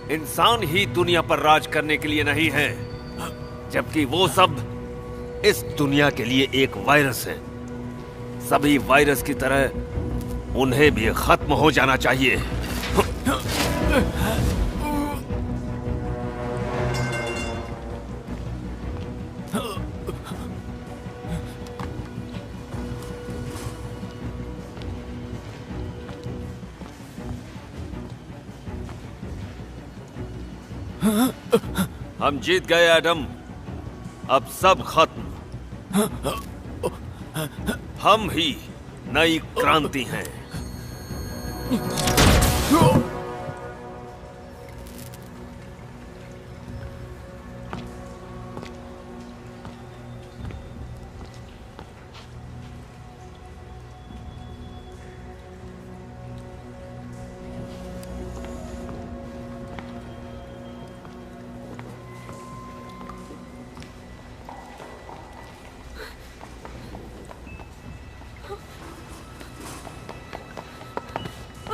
इंसान ही दुनिया पर राज करने के लिए नहीं है। जबकि वो सब इस दुनिया के लिए एक वायरस है। सभी वायरस की तरह उन्हें भी खत्म हो जाना चाहिए। हम जीत गए एडम, अब सब खत्म। हम ही नई क्रांति हैं।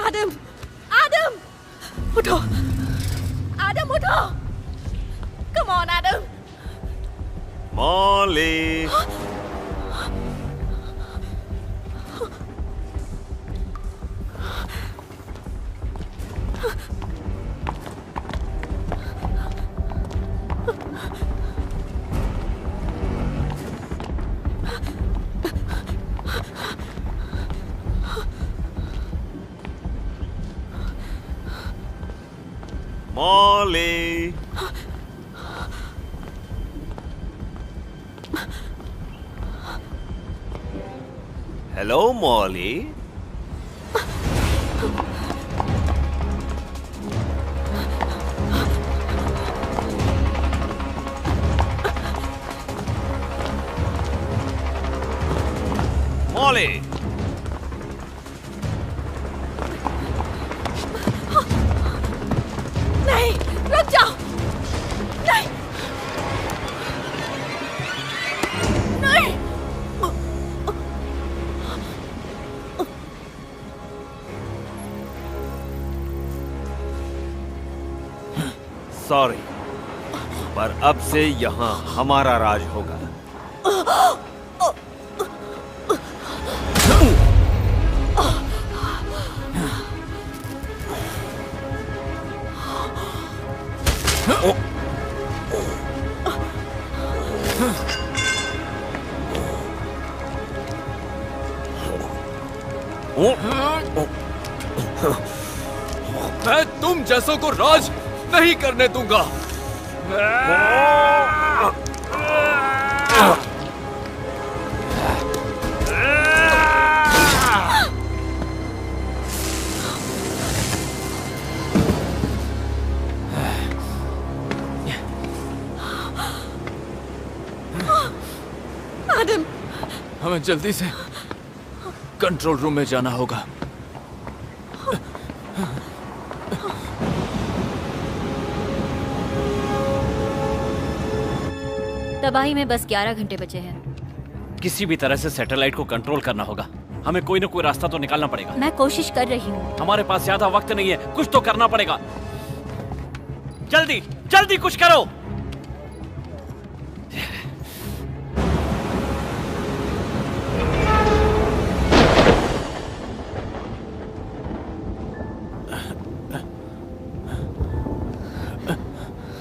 एडम, एडम, उठो, एडम उठो, come on Adam. Molly, Molly, hello Molly. Molly, नहीं, रुक जाओ, नहीं, नहीं। सॉरी, पर अब से यहाँ हमारा राज होगा। मैं तुम जैसों को राज नहीं करने दूंगा। एडम, हमें जल्दी से कंट्रोल रूम में जाना होगा। तबाही में बस 11 घंटे बचे हैं। किसी भी तरह से सैटेलाइट को कंट्रोल करना होगा। हमें कोई ना कोई रास्ता तो निकालना पड़ेगा। मैं कोशिश कर रही हूँ। हमारे पास ज्यादा वक्त नहीं है, कुछ तो करना पड़ेगा। जल्दी जल्दी कुछ करो।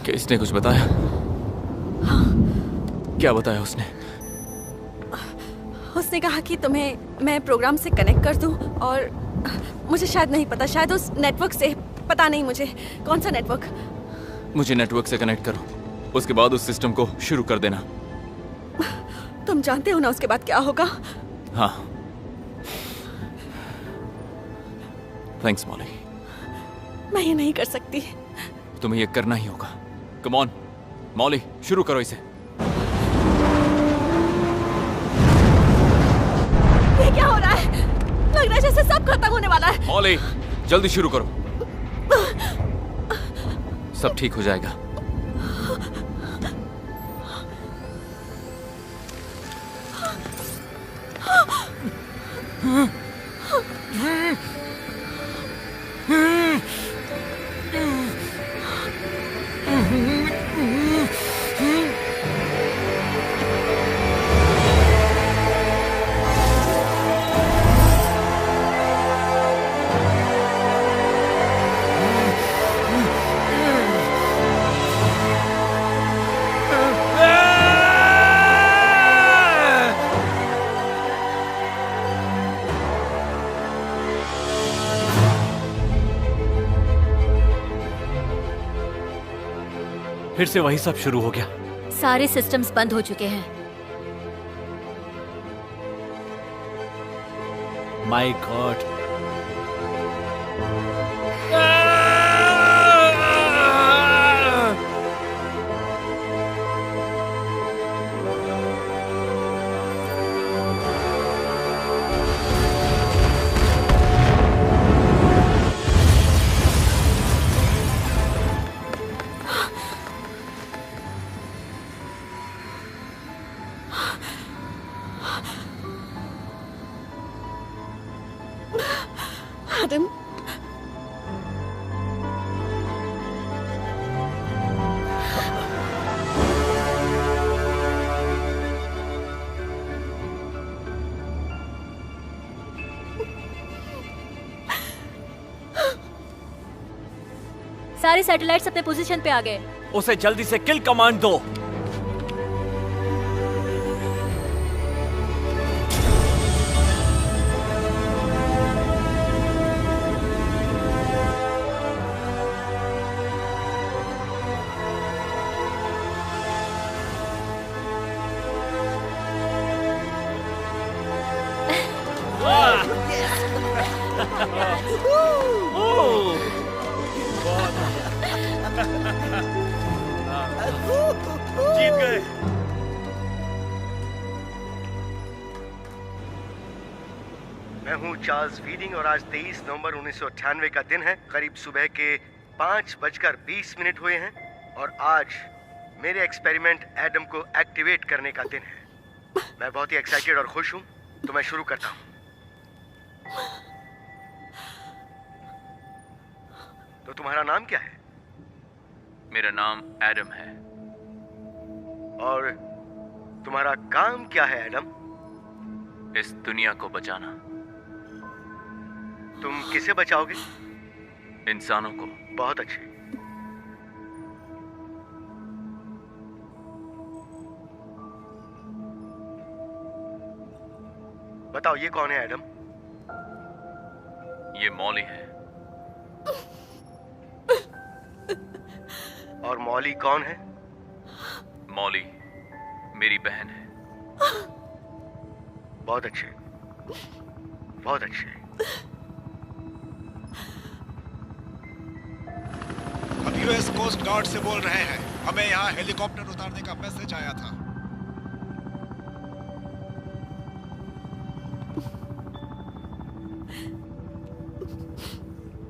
क्या इसने कुछ बताया? क्या बताया उसने? उसने कहा कि तुम्हें मैं प्रोग्राम से कनेक्ट कर दूं और मुझे शायद नहीं पता, शायद उस नेटवर्क से, पता नहीं मुझे कौन सा नेटवर्क। मुझे नेटवर्क से कनेक्ट करो, उसके बाद उस सिस्टम को शुरू कर देना। तुम जानते हो ना उसके बाद क्या होगा? हाँ। Thanks Molly. मैं ये नहीं कर सकती। तुम्हें ये करना ही होगा। कम ऑन मॉली, शुरू करो इसे। ये क्या हो रहा है? लग रहा है जैसे सब खत्म होने वाला है। मॉली, जल्दी शुरू करो। सब ठीक हो जाएगा। फिर से वही सब शुरू हो गया। सारे सिस्टम्स बंद हो चुके हैं। My God. एडम, सारे सैटेलाइट्स अपने पोजीशन पे आ गए। उसे जल्दी से किल कमांड दो। जीत गए। मैं हूँ चार्ल्स वीडिंग और आज 23 नवंबर 1998 का दिन है। करीब सुबह के 5:20 हुए हैं और आज मेरे एक्सपेरिमेंट एडम को एक्टिवेट करने का दिन है। मैं बहुत ही एक्साइटेड और खुश हूँ, तो मैं शुरू करता हूँ। तो तुम्हारा नाम क्या है? मेरा नाम एडम है। और तुम्हारा काम क्या है एडम? इस दुनिया को बचाना। तुम किसे बचाओगे? इंसानों को। बहुत अच्छे। बताओ ये कौन है एडम? ये मॉली है। और मॉली कौन है? मॉली मेरी बहन है। बहुत अच्छे, बहुत अच्छे। हम यूएस कोस्ट गार्ड से बोल रहे हैं। हमें यहाँ हेलीकॉप्टर उतारने का मैसेज आया था।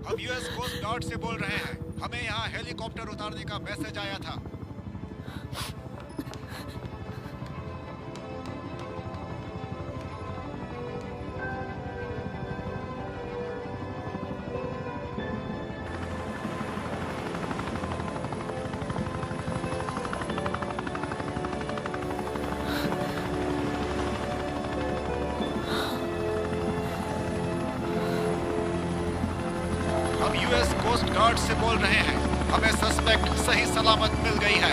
हम यूएस कोस्ट गार्ड से बोल रहे हैं। हमें यहाँ हेलीकॉप्टर उतारने का मैसेज आया था। हम यूएस कोस्ट गार्ड से बोल रहे हैं। हमें सस्पेक्ट सही सलामत मिल गई है।